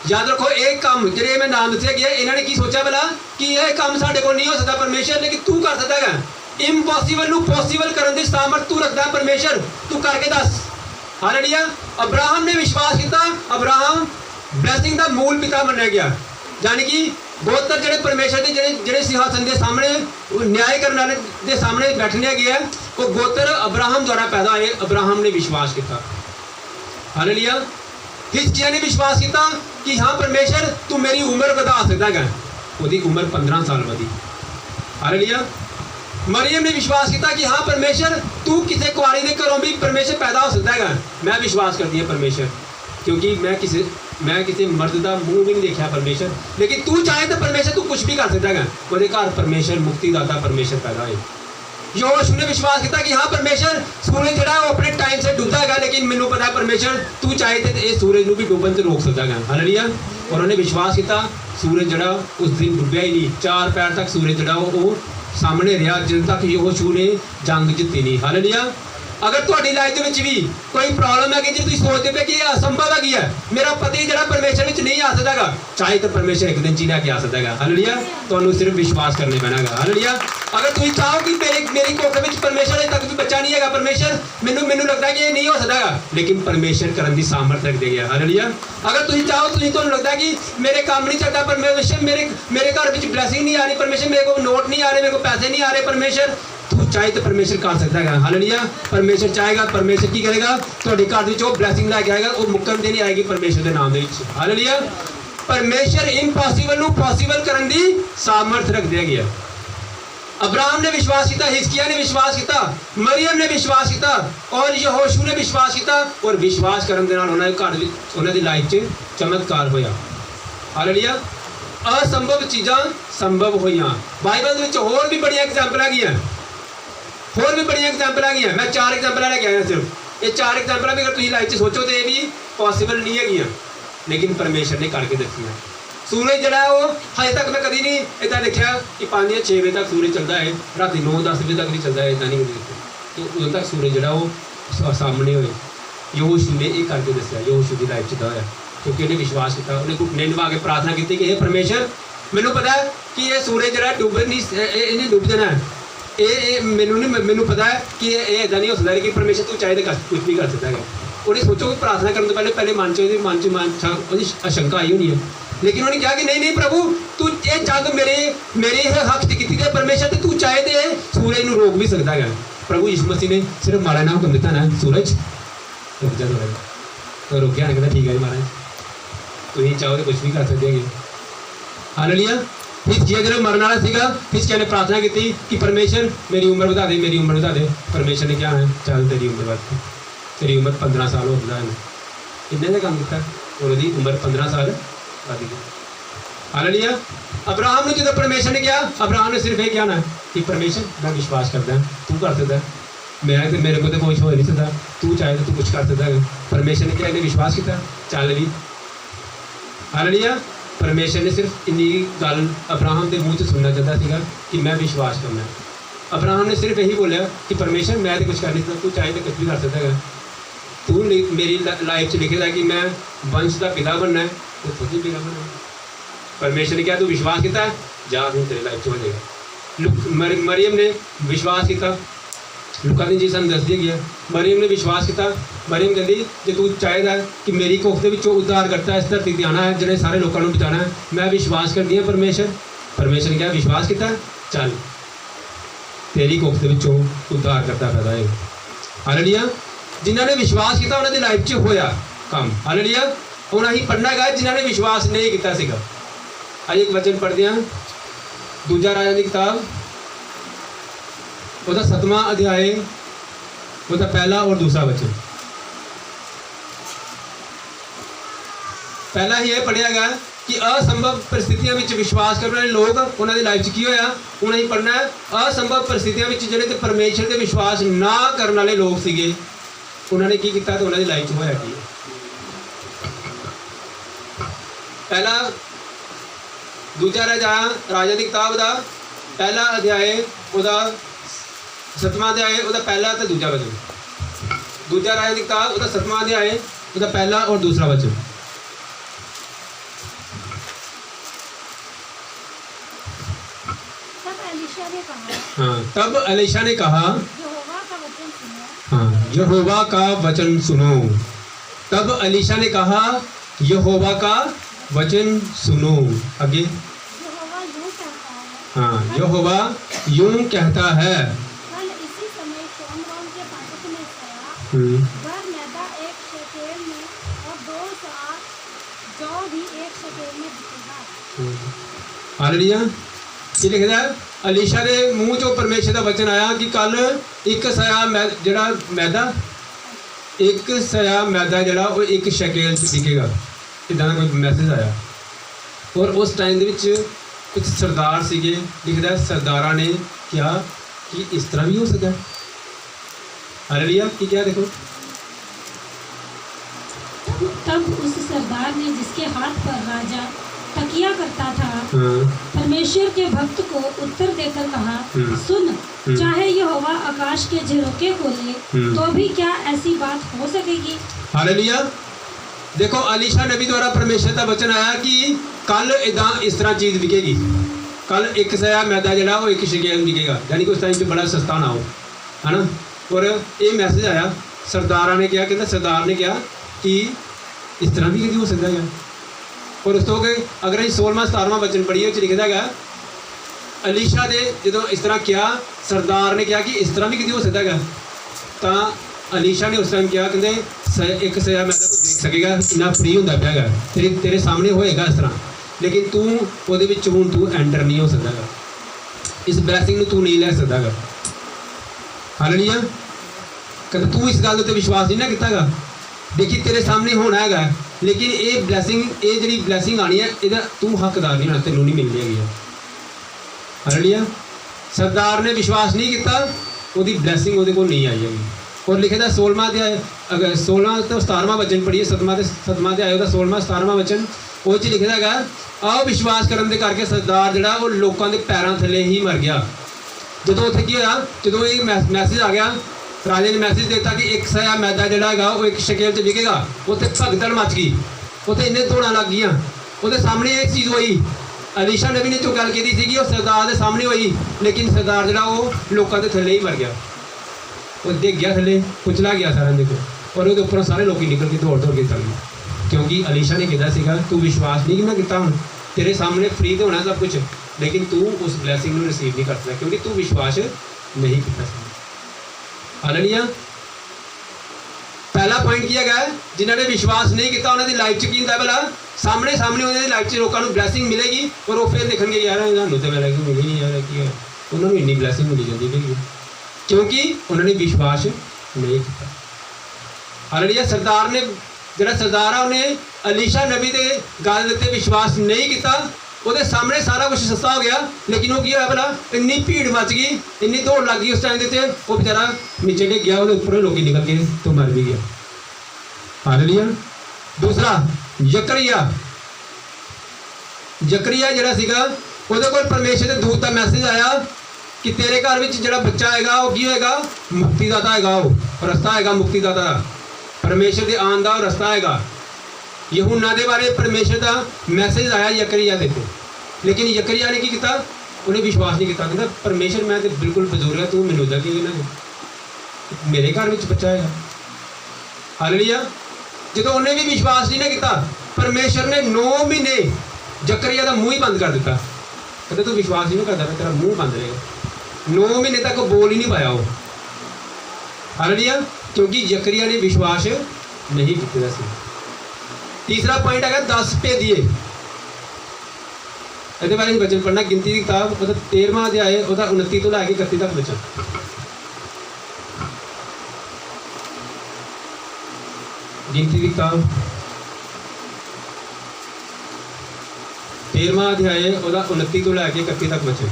ਯਾਦ ਰੱਖੋ, ਇਹ ਕੰਮ ਜਿਹੜੇ ਮੈਂ ਨਾਮ ਦੱਸਿਆ ਗਿਆ, ਇਹਨਾਂ ਨੇ ਕੀ ਸੋਚਿਆ ਭਲਾ ਕਿ ਇਹ ਕੰਮ ਸਾਡੇ ਕੋਲ ਨਹੀਂ ਹੋ ਸਕਦਾ ਪਰਮੇਸ਼ਰ, ਲੇਕਿਨ ਤੂੰ ਕਰ ਸਕਦਾ ਹੈਗਾ। ਇੰਪੋਸੀਬਲ ਨੂੰ ਪੋਸੀਬਲ ਕਰਨ ਦੀ ਸਾਮਰਥ ਤੂੰ ਰੱਖਦਾ ਪਰਮੇਸ਼ਰ, ਤੂੰ ਕਰਕੇ ਦੱਸ। ਹਾਲੇਲੂਇਆ। ਅਬਰਾਹਮ ਨੇ ਵਿਸ਼ਵਾਸ ਕੀਤਾ। ਅਬਰਾਹਮ ਬਲੈਸਿੰਗ ਦਾ ਮੂਲ ਪਿਤਾ ਮੰਨਿਆ ਗਿਆ, ਯਾਨੀ ਕਿ ਗੋਤਰ ਜਿਹੜੇ ਪਰਮੇਸ਼ਰ ਦੇ ਜਿਹੜੇ ਸਿੰਹਾਸਨ ਦੇ ਸਾਹਮਣੇ ਨਿਆਂ ਕਰਨ ਵਾਲੇ ਦੇ ਸਾਹਮਣੇ ਬੈਠਣੇ ਗਿਆ, ਉਹ ਗੋਤਰ ਅਬਰਾਹਮ ਦੁਆਰਾ ਪੈਦਾ ਹੋਏ। ਅਬਰਾਹਮ ਨੇ ਵਿਸ਼ਵਾਸ ਕੀਤਾ। ਹਾਲੇਲੂਇਆ। ਹਿਜ਼ਕੀਆ ਨੇ ਵਿਸ਼ਵਾਸ ਕੀਤਾ ਕਿ ਹਾਂ ਪਰਮੇਸ਼ਰ ਤੂੰ ਮੇਰੀ ਉਮਰ ਵਧਾ ਸਕਦਾ ਹੈਗਾ। ਉਹਦੀ ਉਮਰ 15 ਸਾਲ ਵਧੀ। ਹਾਲੇਲੂਇਆ। मरियम ने विश्वास किया कि हाँ परमेश्वर तू किसी कुआरी के घरों भी परमेश्वर पैदा हो सकता है। मैं विश्वास करती है परमेश्वर, क्योंकि मैं किसी मर्द का मुंह भी नहीं देखा परमेश्वर, लेकिन तू चाहे तो परमेश्वर तू कुछ भी कर सकता है। वो घर परमेश्वर मुक्तिदाता परमेश्वर पैदा होए। यहोशू ने विश्वास किया कि हाँ परमेश्वर सूरज जड़ा वो अपने टाइम से डूबता है, लेकिन मैनू पता है परमेश्वर तू चाहे तो ये सूरज को भी डूबन से रोक सकता है। हालेलुया। और उन्होंने विश्वास किया सूरज जड़ा उस दिन डूबया ही नहीं, 4 पैर तक सूरज जड़ा वो सामने रहा जिन तक यहोशू ने जंग जिती नहीं। हालेलुया। अगर ਤੁਹਾਡੀ ਲਾਈਫ ਦੇ ਵਿੱਚ ਵੀ ਕੋਈ ਪ੍ਰੋਬਲਮ ਹੈ ਕਿ ਜੇ ਤੁਸੀਂ ਸੋਚਦੇ ਪਏ ਕਿ ਇਹ ਅਸੰਭਵ ਹੈ, ਕੀ ਹੈ ਮੇਰਾ ਪਤੀ ਜਿਹੜਾ ਪਰਮੇਸ਼ਰ ਵਿੱਚ ਨਹੀਂ ਆ ਸਕਦਾਗਾ, ਚਾਹੇ ਤਾਂ ਪਰਮੇਸ਼ਰ ਇੱਕ ਦਿਨ ਚ ਲੈ ਕੇ ਆ ਸਕਦਾਗਾ। ਹਾਲੇਲੂਇਆ। ਤੁਹਾਨੂੰ ਸਿਰਫ ਵਿਸ਼ਵਾਸ ਕਰਨੇ ਪੈਣਾਗਾ। ਹਾਲੇਲੂਇਆ। ਅਗਰ ਤੁਸੀਂ ਚਾਹੋ ਕਿ ਮੇਰੀ ਕੋਖ ਵਿੱਚ ਪਰਮੇਸ਼ਰ ਅਜੇ ਤੱਕ ਵੀ ਬੱਚਾ ਨਹੀਂ ਹੈਗਾ, ਪਰਮੇਸ਼ਰ ਮੈਨੂੰ ਲੱਗਦਾ ਕਿ ਇਹ ਨਹੀਂ ਹੋ ਸਕਦਾਗਾ, ਲੇਕਿਨ ਪਰਮੇਸ਼ਰ ਕਰਨ ਦੀ ਸਾਮਰਥ ਰੱਖਦੇ ਗਿਆ। ਹਾਲੇਲੂਇਆ। ਅਗਰ ਤੁਸੀਂ ਚਾਹੋ ਤੁਹਾਨੂੰ ਲੱਗਦਾ ਕਿ ਮੇਰੇ ਕੰਮ ਨਹੀਂ ਚੱਲਦਾ, ਪਰਮੇਸ਼ਰ ਮੇਰੇ ਘਰ ਵਿੱਚ ਬਲੈਸਿੰਗ ਨਹੀਂ ਆ ਰਹੀ, ਪਰਮੇਸ਼ਰ ਮੇਰੇ ਕੋਲ ਨੋਟ ਨਹੀਂ ਆ ਰਹੇ, ਮੇਰੇ ਕੋਲ ਪੈਸੇ नहीं आ रहे, परमेश्वर तू चाहे तो परमेश्वर कर सकता है। हालेलुया। परमेश्वर चाहेगा, परमेश्वर की करेगा ਤੁਹਾਡੇ ਘਰ ਵਿੱਚ ਉਹ ਬਲੇਸਿੰਗ ਲੈ ਕੇ ਆਏਗਾ, ਉਹ ਮੁੱਕਣ ਤੇ ਨਹੀਂ ਆਏਗੀ ਪਰਮੇਸ਼ਰ ਦੇ ਨਾਮ ਦੇ ਵਿੱਚ। ਹਾਲੇਲੁਇਆ। परमेश्वर ਇੰਪੋਸੀਬਲ ਨੂੰ ਪੋਸੀਬਲ ਕਰਨ ਦੀ ਸਾਮਰਥ ਰੱਖਦੇ ਗਿਆ। अब्राहम ने विश्वास किया, हिजकिय्याह ने विश्वास किया, मरियम ने विश्वास किया और यहोशू ने विश्वास किया, और विश्वास करने ਦੇ ਨਾਲ ਉਹਨਾਂ ਦੇ ਘਰ ਵਿੱਚ ਉਹਨਾਂ ਦੀ ਲਾਈਫ 'ਚ ਚਮਤਕਾਰ ਹੋਇਆ। ਹਾਲੇਲੁਇਆ। असंभव चीज़ां संभव होईयां। बाइबल ਦੇ ਵਿੱਚ ਹੋਰ ਵੀ ਬੜੀਆਂ ਐਗਜ਼ਾਮਪਲ ਹੈਗੀਆਂ, ਹੋਰ ਵੀ ਬੜੀਆਂ ਐਗਜ਼ਾਮਪਲ ਹੈਗੀਆਂ। ਮੈਂ 4 ਐਗਜ਼ਾਮਪਲਾਂ ਲੈ ਕੇ ਆਇਆ ਸਿਰਫ। ਇਹ 4 ਐਗਜ਼ਾਮਪਲਾਂ ਵੀ ਅਗਰ ਤੁਸੀਂ ਲਾਈਫ 'ਚ ਸੋਚੋ ਤੇ ਇਹ ਵੀ ਪੋਸੀਬਲ ਨਹੀਂ ਹੈਗੀਆਂ, ਲੇਕਿਨ ਪਰਮੇਸ਼ਰ ਨੇ ਕਰਕੇ ਦੱਸੀਆਂ। सूरज जड़ा है वो हजे तक मैं कभी नहीं इतना देखा कि 5 या 6 बजे तक सूरज चलता है, रात 9-10 बजे तक नहीं चलता है, इतना नहीं देखा। तो उदों तक सूरज जड़ा वो सामने होए। यहोशू ने ये करके दसिया, यहोशू की लाइफ च होया, क्योंकि उन्हें विश्वास किया, उन्हें घुटने निभा के प्रार्थना की कि हे परमेश्वर मैनू पता है कि ये सूरज जड़ा डुब नहीं, इन्हें डुब जाना है, मैनू पता है कि ये इदा नहीं हो सकता, लेकिन परमेश्वर तू चाहे तो कुछ भी कर सकता है। उन्हें सोचो कि प्रार्थना करने तो पहले मन च आशंका आई होनी है, लेकिन उन्होंने कहा कि नहीं प्रभु तू ये जंग मेरे हक से की है, परमेश्वर तू चाहे तो सूरज को रोक भी सकता है। प्रभु यीशु मसीह ने सिर्फ माड़ा नाम हुक्म दिता ना, सूरज रुक जा, तो रुक गया, कहता ठीक है महाराज तुम चाहो तो कुछ भी कर सकते हैं। हालेलुया। हिजकिय्याह जब मरने वाला सीगा, हिजकिय्याह ने प्रार्थना की कि परमेश्वर मेरी उम्र बता दे, मेरी उम्र बता दे। परमेश्वर ने क्या है, चल तेरी उम्र बढ़ती, तेरी उम्र 15 साल हो गया, इन्ने का काम किया और उसकी उम्र 15 साल। हालेलुया। अब्राहम ने जो परमेश्वर ने किया, अब्राहम ने सिर्फ ये कहना कि परमेश्वर मैं विश्वास करता है तू कर सकता है, मेरे को तो कुछ हो नहीं सकता, तू चाहे तो तू कुछ कर सकता है। परमेश्वर ने क्या इन्हें विश्वास किया, चल भी। हालेलुया। परमेश्वर ने सिर्फ इन्नी गल अब्राहम के मुँह से सुनना चाहता था कि मैं विश्वास करना है। अब्राहम ने सिर्फ यही बोलिया कि परमेश्वर मैं तो कुछ कर नहीं सकता, तू चाहे तो कुछ भी कर सकता है, तू मेरी लाइफ से लिखेगा कि मैं वंश का पिता बनना है तो खुद ही पिता बनना है। परमेश्वर ने क्या तू विश्वास किया, जा तू तेरी लाइफ हो जाएगा। मरियम ने विश्वास किया, लुका दी जी सानू दस दिया गया, मरियम ने विश्वास किया। मरियम कहती जे तू चाहेगा कि मेरी कोख के विचों उद्धार करता है, इस धरती ते आना है, जिन्हें सारे लोगों को बचाना है, मैं विश्वास करती हूँ परमेश्वर ने क्या विश्वास किया, चल तेरी कोख के विचों उद्धार करता पैदा है। हालेलुया। जिन्होंने विश्वास किया उन्होंने लाइफ च होया काम। हालेलुया। हुण असीं पढ़ना है जिन्होंने विश्वास नहीं किया सीगा। अज एक वचन पढ़ते हैं, दूजा राजा की किताब उसका 7वां अध्याय उसका पहला और दूसरा वचन। पहला ही यह पढ़िया गया कि असंभव परिस्थितियों में विश्वास करने वाले लोग उन्होंने लाइफ च की होया। हुण असीं पढ़ना है असंभव परिस्थितियों में जिहड़े परमेश्वर के विश्वास ना करने वाले लोग सीगे उन्होंने की किया, तो उन्होंने लाइफ च होया की। पहला दूजा राजा की किताब का पहला अध्याय उसका 7वां अध्याय उसका पहला तो दूजा वचन। दूजा राजा की किताब उसका 7वां अध्याय उसका पहला और दूसरा वचन। तब एलीशा ने कहा हाँ यहोवा का वचन सुनो। तब एलीशा ने कहा यहोवा का वचन सुनो। आगे हाँ यहोवा यूं कहता है, कल इसी समय शोमरोन के फाटक में सोया, भर मैदा 1 शेकेल में और 2 साल जौ भी 1 शेकेल में बिकेगा। हालेलुया। ये लिखा है ਅਲੀਸ਼ਾ ਦੇ ਮੂੰਹ ਚੋਂ ਪਰਮੇਸ਼ਰ ਦਾ ਵਚਨ ਆਇਆ ਕਿ ਕੱਲ ਇੱਕ ਸਇਆ ਜਿਹੜਾ ਮੈਦਾ, ਇੱਕ ਸਇਆ ਮੈਦਾ ਜਿਹੜਾ ਉਹ 1 ਸ਼ੈਕਲ 'ਚ ਵਿਕੇਗਾ, ਇੱਦਾਂ ਦਾ ਕੋਈ ਮੈਸੇਜ ਆਇਆ। ਔਰ ਉਸ ਟਾਈਮ ਦੇ ਵਿੱਚ ਕੁਝ ਸਰਦਾਰ ਸੀਗੇ, ਲਿਖਦਾ ਸਰਦਾਰਾਂ ਨੇ ਕਿਹਾ कि इस तरह भी हो सका। हालेलुया की क्या देखो, तब उस सरदार ने जिसके हाथ पर राजा तकिया करता था परमेश्वर के भक्त को उत्तर देकर कहा, सुन, चाहे यहोवा आकाश के झरोखे खोले तो भी क्या ऐसी बात हो सकेगी। हालेलुया। देखो अलीशा नबी द्वारा परमेश्वर का वचन आया कि कल इदा इस तरह चीज़ बिकेगी, कल 1 सया मैदा जो 1 शकेल बिकेगा, यानी कि उस टाइम पे बड़ा सस्ता ना हो, है ना। और ये मैसेज आया, सरदारा ने क्या कहता, सरदार ने कहा कि इस तरह भी कभी हो सकता है। और उस तो अगर अं 16वां 17वां वचन पढ़िए लिखता है अलीशा ने जो इस तरह किया, सरदार ने कहा कि इस तरह भी कभी हो सकता है, तो अलीशा ने उस टाइम क्या कहते 1 सया मैदा तू देख सकेगा इन्ना फ्री होंदा पिया है, तेरे सामने होएगा इस तरह, लेकिन तू ਉਹਦੇ ਵਿੱਚ ਹੁਣ ਤੂੰ ਐਂਟਰ ਨਹੀਂ ਹੋ ਸਕਦਾਗਾ, ਇਸ ਬਲੈਸਿੰਗ ਨੂੰ ਤੂੰ ਨਹੀਂ ਲੈ ਸਕਦਾਗਾ। ਹਾਲੇਲੂਇਆ। ਕਹਿੰਦਾ ਤੂੰ ਇਸ ਗੱਲ ਉੱਤੇ ਵਿਸ਼ਵਾਸ ਨਹੀਂ ਨਾ ਕੀਤਾਗਾ, ਦੇਖੀ ਤੇਰੇ ਸਾਹਮਣੇ ਹੋਣਾ ਹੈਗਾ, ਲੇਕਿਨ ਇਹ ਬਲੈਸਿੰਗ, ਇਹ ਜਿਹੜੀ ਬਲੈਸਿੰਗ ਆਣੀ ਹੈ ਇਹਦਾ ਤੂੰ ਹੱਕਦਾਰ ਨਹੀਂ ਹੋਣਾ, ਤੈਨੂੰ ਨਹੀਂ ਮਿਲਣੀ ਹੈਗੀ। ਹਾਲੇਲੂਇਆ। ਸਰਦਾਰ ਨੇ ਵਿਸ਼ਵਾਸ ਨਹੀਂ ਕੀਤਾ, ਉਹਦੀ ਬਲੈਸਿੰਗ ਉਹਦੇ ਕੋਲ ਨਹੀਂ ਆਈ ਹੈਗੀ। और लिखे था 16वां अध्याय, अगर 16 तो 17वां वचन पढ़िए, 7वां अध्याय होता 16वां 17वां वचन, ਉਹ 'ਚ ਲਿਖਿਆ ਹੈਗਾ ਆਹ ਵਿਸ਼ਵਾਸ ਕਰਨ ਦੇ ਕਰਕੇ ਸਰਦਾਰ ਜਿਹੜਾ ਉਹ ਲੋਕਾਂ ਦੇ ਪੈਰਾਂ ਥੱਲੇ ਹੀ ਮਰ ਗਿਆ। ਜਦੋਂ ਉੱਥੇ ਕੀ ਹੋਇਆ, ਜਦੋਂ ਇਹ ਮੈਸੇਜ ਆ ਗਿਆ, ਰਾਜੇ ਨੇ ਮੈਸੇਜ ਦਿੱਤਾ ਕਿ 1 ਸਇਆ ਮੈਦਾ ਜਿਹੜਾ ਹੈਗਾ ਉਹ 1 ਸ਼ਕੇਲ 'ਚ ਵਿਕੇਗਾ, ਉੱਥੇ ਭਗਦੜ ਮਚ ਗਈ, ਉੱਥੇ ਇੰਨੇ ਧੋਣਾ ਲੱਗ ਗਈਆਂ, ਉਹਦੇ ਸਾਹਮਣੇ ਇਹ ਚੀਜ਼ ਹੋਈ। ਅਲੀਸ਼ਾ ਨਬੀ ਨੇ ਜੋ ਗੱਲ ਕੀਤੀ ਸੀਗੀ ਉਹ ਸਰਦਾਰ ਦੇ ਸਾਹਮਣੇ ਹੋਈ, ਲੇਕਿਨ ਸਰਦਾਰ ਜਿਹੜਾ ਉਹ ਲੋਕਾਂ ਦੇ ਥੱਲੇ ਹੀ ਮਰ ਗਿਆ, ਉਹ ਡਿੱਗ ਗਿਆ ਥੱਲੇ, ਕੁਚਲਾ ਗਿਆ ਸਾਰਿਆਂ ਦੇ ਕੋਲ, ਔਰ ਉਹਦੇ ਉੱਪਰੋਂ ਸਾਰੇ ਲੋਕ ਨਿਕਲ ਕੇ ਦੌੜ ਕੇ ਚੱਲ ਗਏ, क्योंकि अलीशा ने कहा सीगा तू विश्वास नहीं मैं किया, हूँ तेरे सामने फ्री तो होना सब कुछ, लेकिन तू उस ब्लैसिंग को रिसीव नहीं कर सकता क्योंकि तू विश्वास नहीं किया। हालेलुया। पहला पॉइंट किया गया जिन्होंने विश्वास नहीं किया उन्होंने लाइफ की होंगे भला सामने उन्होंने लाइफ से लोगों को ब्लैसिंग मिलेगी, और वो फिर देखने यार सानू तो मिलेगी मिली नहीं यार की उन्होंने इन्नी ब्लैसिंग मिली जाती है क्योंकि उन्होंने विश्वास नहीं किया। हालेलुया। सरदार ने ਜਿਹੜਾ ਸਰਦਾਰ ਆ ਉਹਨੇ ਅਲੀਸ਼ਾ ਨਬੀ ਦੇ ਗੱਲ ਉੱਤੇ ਵਿਸ਼ਵਾਸ ਨਹੀਂ ਕੀਤਾ, ਉਹਦੇ ਸਾਹਮਣੇ ਸਾਰਾ ਕੁਝ ਸਸਤਾ ਹੋ ਗਿਆ, ਲੇਕਿਨ ਉਹ ਕੀ ਹੋਇਆ ਭਲਾ ਇੰਨੀ ਭੀੜ ਮਚ ਗਈ, ਇੰਨੀ ਦੌੜ ਲੱਗ ਗਈ ਉਸ ਟਾਈਮ ਦੇ ਉੱਤੇ, ਉਹ ਵਿਚਾਰਾ ਨੀਚੇ ਡਿੱਗ ਗਿਆ, ਉਹਦੇ ਉੱਪਰੋਂ ਲੋਕੀ ਨਿਕਲ ਕੇ ਤੋਂ ਮਰ ਵੀ ਗਿਆ। ਹਾਲੇਲੂਇਆ। ਦੂਸਰਾ ਜ਼ਕਰੀਆ ਜਿਹੜਾ ਸੀਗਾ ਉਹਦੇ ਕੋਲ ਪਰਮੇਸ਼ਰ ਦੇ ਦੂਤ ਦਾ ਮੈਸੇਜ ਆਇਆ ਕਿ ਤੇਰੇ ਘਰ ਵਿੱਚ ਜਿਹੜਾ ਬੱਚਾ ਹੈਗਾ ਉਹ ਕੀ ਹੋਏਗਾ, ਮੁਕਤੀਦਾਤਾ ਹੈਗਾ, ਉਹ ਰਸਤਾ ਹੈਗਾ ਮੁਕਤੀਦਾਤਾ ਦਾ, परमेश्वर के आन का रस्ता है। यूहन्ना के बारे परमेश्वर का मैसेज आया जकरिया दे, लेकिन जकरिया ने की किया, उन्हें विश्वास नहीं किया, कहता परमेश्वर मैं तो बिल्कुल बजुर्ग है, तू मैनू दस कि मेरे घर में बच्चा है। हालेलुया। जो उन्हें भी विश्वास नहीं ना किया, परमेश्वर ने 9 महीने जकरिया का मूँह ही बंद कर दिता, कहते तू विश्वास नहीं करता, तेरा मूँह बंद रहेगा। 9 महीने तक बोल ही नहीं पाया वो। हालेलुया। क्योंकि जकरिया ने विश्वास नहीं किया। तीसरा पॉइंट है 10 भेदिए, ये बारे में वचन पढ़ना, गिनती की किताब 13वां अध्याय 29 तो लैके 31 तक वचन। गिनती की किताब 13वां अध्याय 29 तो लैके 31 तक वचन।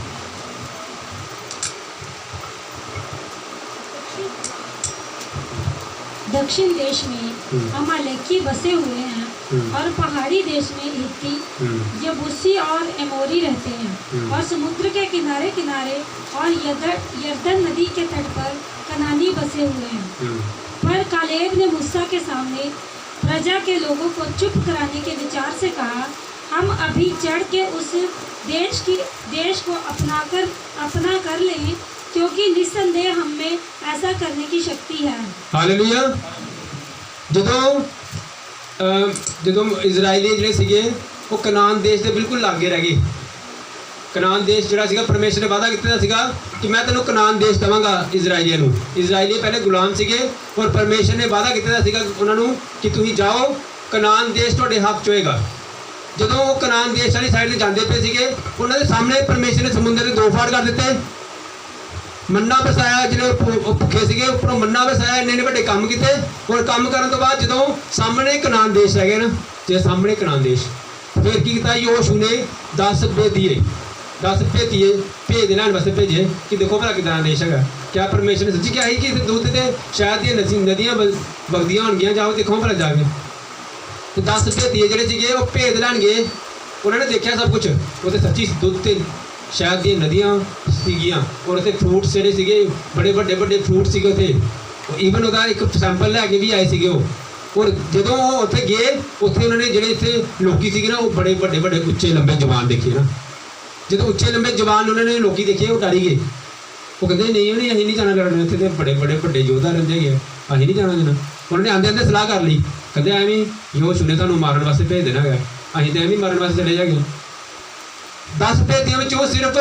दक्षिण देश में अमालेकी बसे हुए हैं और पहाड़ी देश में हित्ती, यबूसी और एमोरी रहते हैं, और समुद्र के किनारे किनारे और यरदन नदी के तट पर कनानी बसे हुए हैं। पर कालेब ने मूसा के सामने प्रजा के लोगों को चुप कराने के विचार से कहा, हम अभी चढ़ के उस देश को अपना कर लें, क्योंकि निसंदेह हम में ऐसा करने की शक्ति है। हालेलुया। ਜਦੋਂ ਇਜ਼ਰਾਈਲੀ ਜਿਹੜੇ ਸੀਗੇ ਉਹ ਕਨਾਨ ਦੇਸ਼ ਦੇ ਬਿਲਕੁਲ ਲਾਗੇ ਰਹਿ ਗਏ। ਕਨਾਨ ਦੇਸ਼ ਜਿਹੜਾ ਸੀਗਾ ਪਰਮੇਸ਼ਰ ਨੇ ਵਾਅਦਾ ਕੀਤਾ ਸੀਗਾ ਕਿ ਮੈਂ ਤੈਨੂੰ ਕਨਾਨ ਦੇਸ਼ ਦੇਵਾਂਗਾ ਇਜ਼ਰਾਈਲੀਆਂ ਨੂੰ। ਇਜ਼ਰਾਈਲੀ ਪਹਿਲੇ ਗੁਲਾਮ ਸੀਗੇ, ਔਰ ਪਰਮੇਸ਼ਰ ਨੇ ਵਾਅਦਾ ਕੀਤਾ ਸੀਗਾ ਉਹਨਾਂ ਨੂੰ ਕਿ ਤੁਸੀਂ ਜਾਓ, ਕਨਾਨ ਦੇਸ਼ ਤੁਹਾਡੇ ਹੱਕ 'ਚ ਹੋਏਗਾ। ਜਦੋਂ ਉਹ ਕਨਾਨ ਦੇਸ਼ ਵਾਲੀ ਸਾਈਡ ਤੇ ਜਾਂਦੇ ਪਏ ਸੀਗੇ, ਉਹਨਾਂ ਦੇ ਸਾਹਮਣੇ ਪਰਮੇਸ਼ਰ ਨੇ ਸਮੁੰਦਰ ਦੇ 2 ਫਾੜ ਕਰ ਦਿੱਤੇ। ਮੰਨਾ ਵਸਾਇਆ, ਜਿਹੜੇ ਉਹ ਭੁੱਖੇ ਸੀਗੇ ਉੱਪਰੋਂ ਮੰਨਾ ਵਸਾਇਆ, ਇੰਨੇ ਵੱਡੇ ਕੰਮ ਕੀਤੇ। ਔਰ ਕੰਮ ਕਰਨ ਤੋਂ ਬਾਅਦ ਜਦੋਂ ਸਾਹਮਣੇ ਕਨਾਨ ਦੇਸ਼ ਹੈਗੇ ਨਾ, ਜੇ ਸਾਹਮਣੇ ਕਨਾਨ ਦੇਸ਼, ਫਿਰ ਕੀ ਕੀਤਾ ਯਹੋਸ਼ੂ ਨੇ 10 ਭੇਤੀਏ ਭੇਜ ਲੈਣ ਵਾਸਤੇ ਭੇਜੇ ਕਿ ਦੇਖੋ ਭਲਾ ਕਿਦਾਂ ਦੇਸ਼ ਹੈਗਾ। ਕਿਆ ਪਰਮੇਸ਼ਰ ਨੇ ਸੱਚੀ ਕਿਹਾ ਸੀ ਕਿ ਦੁੱਧ ਤੇ ਸ਼ਹਿਦ ਦੀਆਂ ਨਦੀਆਂ ਵਗਦੀਆਂ ਹੋਣਗੀਆਂ, ਜਾਓ ਦੇਖੋ ਭਲਾ ਜਾ ਕੇ। ਤੇ 10 ਭੇਤੀਏ ਜਿਹੜੇ ਸੀਗੇ ਉਹ ਭੇਜ ਲੈਣਗੇ। ਉਹਨਾਂ ਨੇ ਦੇਖਿਆ ਸਭ ਕੁਝ, ਉੱਥੇ ਸੱਚੀ ਦੁੱਧ ਤੇ ਸ਼ਹਿਦ ਦੀਆਂ ਨਦੀਆਂ ਸੀਗੀਆਂ। ਔਰ ਉੱਥੇ ਫਰੂਟਸ ਜਿਹੜੇ ਸੀਗੇ, ਬੜੇ ਵੱਡੇ ਫਰੂਟ ਸੀਗੇ ਉੱਥੇ। ਈਵਨ ਉਹਦਾ ਇੱਕ ਸੈਂਪਲ ਲੈ ਕੇ ਵੀ ਆਏ ਸੀਗੇ ਉਹ। ਔਰ ਜਦੋਂ ਉਹ ਉੱਥੇ ਗਏ, ਉੱਥੇ ਉਹਨਾਂ ਨੇ ਜਿਹੜੇ ਇੱਥੇ ਲੋਕੀ ਸੀਗੇ ਨਾ, ਉਹ ਬੜੇ ਵੱਡੇ ਉੱਚੇ ਲੰਬੇ ਜਵਾਨ ਦੇਖੇ ਨਾ। ਜਦੋਂ ਉੱਚੇ ਲੰਬੇ ਜਵਾਨ ਉਹਨਾਂ ਨੇ ਲੋਕੀ ਦੇਖੇ, ਉਹ ਡਰ ਗਏ। ਉਹ ਕਹਿੰਦੇ ਨਹੀਂ ਅਸੀਂ ਨਹੀਂ ਜਾਣਾ ਕਰਨਾ, ਇੱਥੇ ਤੇ ਬੜੇ ਵੱਡੇ ਯੋਧਾ ਰਹਿੰਦੇ ਹੈਗੇ, ਅਸੀਂ ਨਹੀਂ ਜਾਣਾ ਦੇਣਾ। ਉਹਨਾਂ ਨੇ ਆਂਦੇ ਸਲਾਹ ਕਰ ਲਈ, ਕਹਿੰਦੇ ਐਵੇਂ ਯਹੋਸ਼ੂ ਨੇ ਤੁਹਾਨੂੰ ਮਾਰਨ ਵਾਸਤੇ ਭੇਜ ਦੇਣਾ ਹੈਗਾ, ਅਸੀਂ ਤਾਂ ਐਵੇਂ ਮਾਰਨ ਵਾਸਤੇ ਚਲੇ ਜਾਗੇ। 10 ਭੇਤੀਆਂ ਵਿੱਚੋਂ ਸਿਰਫ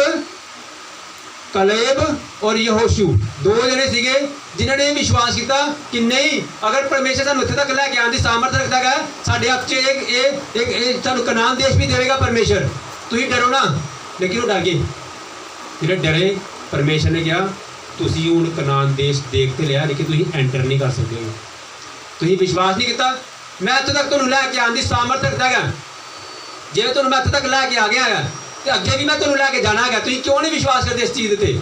ਕਲੇਬ ਔਰ ਯਹੋਸ਼ੂ 2 ਜਣੇ ਸੀਗੇ ਜਿਨ੍ਹਾਂ ਨੇ ਵਿਸ਼ਵਾਸ ਕੀਤਾ ਕਿ ਨਹੀਂ, ਅਗਰ ਪਰਮੇਸ਼ਰ ਸਾਨੂੰ ਇੱਥੇ ਤੱਕ ਲੈ ਕੇ ਆਉਣ ਦੀ ਸਾਮਰਥ ਰੱਖਦਾ ਹੈ, ਸਾਡੇ ਆਪ 'ਚ ਇਹ ਤੁਹਾਨੂੰ ਕਨਾਨ ਦੇਸ਼ ਵੀ ਦੇਵੇਗਾ ਪਰਮੇਸ਼ਰ, ਤੁਸੀਂ ਡਰੋ ਨਾ। ਲੇਕਿਨ ਉਹ ਡਰ ਗਏ। ਜਿਹੜੇ ਡਰੇ, ਪਰਮੇਸ਼ਰ ਨੇ ਕਿਹਾ ਤੁਸੀਂ ਹੁਣ ਕਨਾਨ ਦੇਸ਼ ਦੇਖ ਤੇ ਲਿਆ, ਲੇਕਿਨ ਤੁਸੀਂ ਐਂਟਰ ਨਹੀਂ ਕਰ ਸਕਦੇ ਹੋ। ਤੁਸੀਂ ਵਿਸ਼ਵਾਸ ਨਹੀਂ ਕੀਤਾ, ਮੈਂ ਇੱਥੇ ਤੱਕ ਤੁਹਾਨੂੰ ਲੈ ਕੇ ਆਉਣ ਦੀ ਸਾਮਰਥ ਰੱਖਦਾ ਹੈਗਾ। ਜੇ ਤੁਹਾਨੂੰ ਮੈਂ ਇੱਥੇ ਤੱਕ ਲੈ ਕੇ ਆ ਗਿਆ ਹੈਗਾ ਤੇ ਅੱਗੇ ਵੀ ਮੈਂ ਤੁਹਾਨੂੰ ਲੈ ਕੇ ਜਾਣਾ ਹੈਗਾ, ਤੁਸੀਂ ਕਿਉਂ ਨਹੀਂ ਵਿਸ਼ਵਾਸ ਕਰਦੇ ਇਸ ਚੀਜ਼ ਤੇ?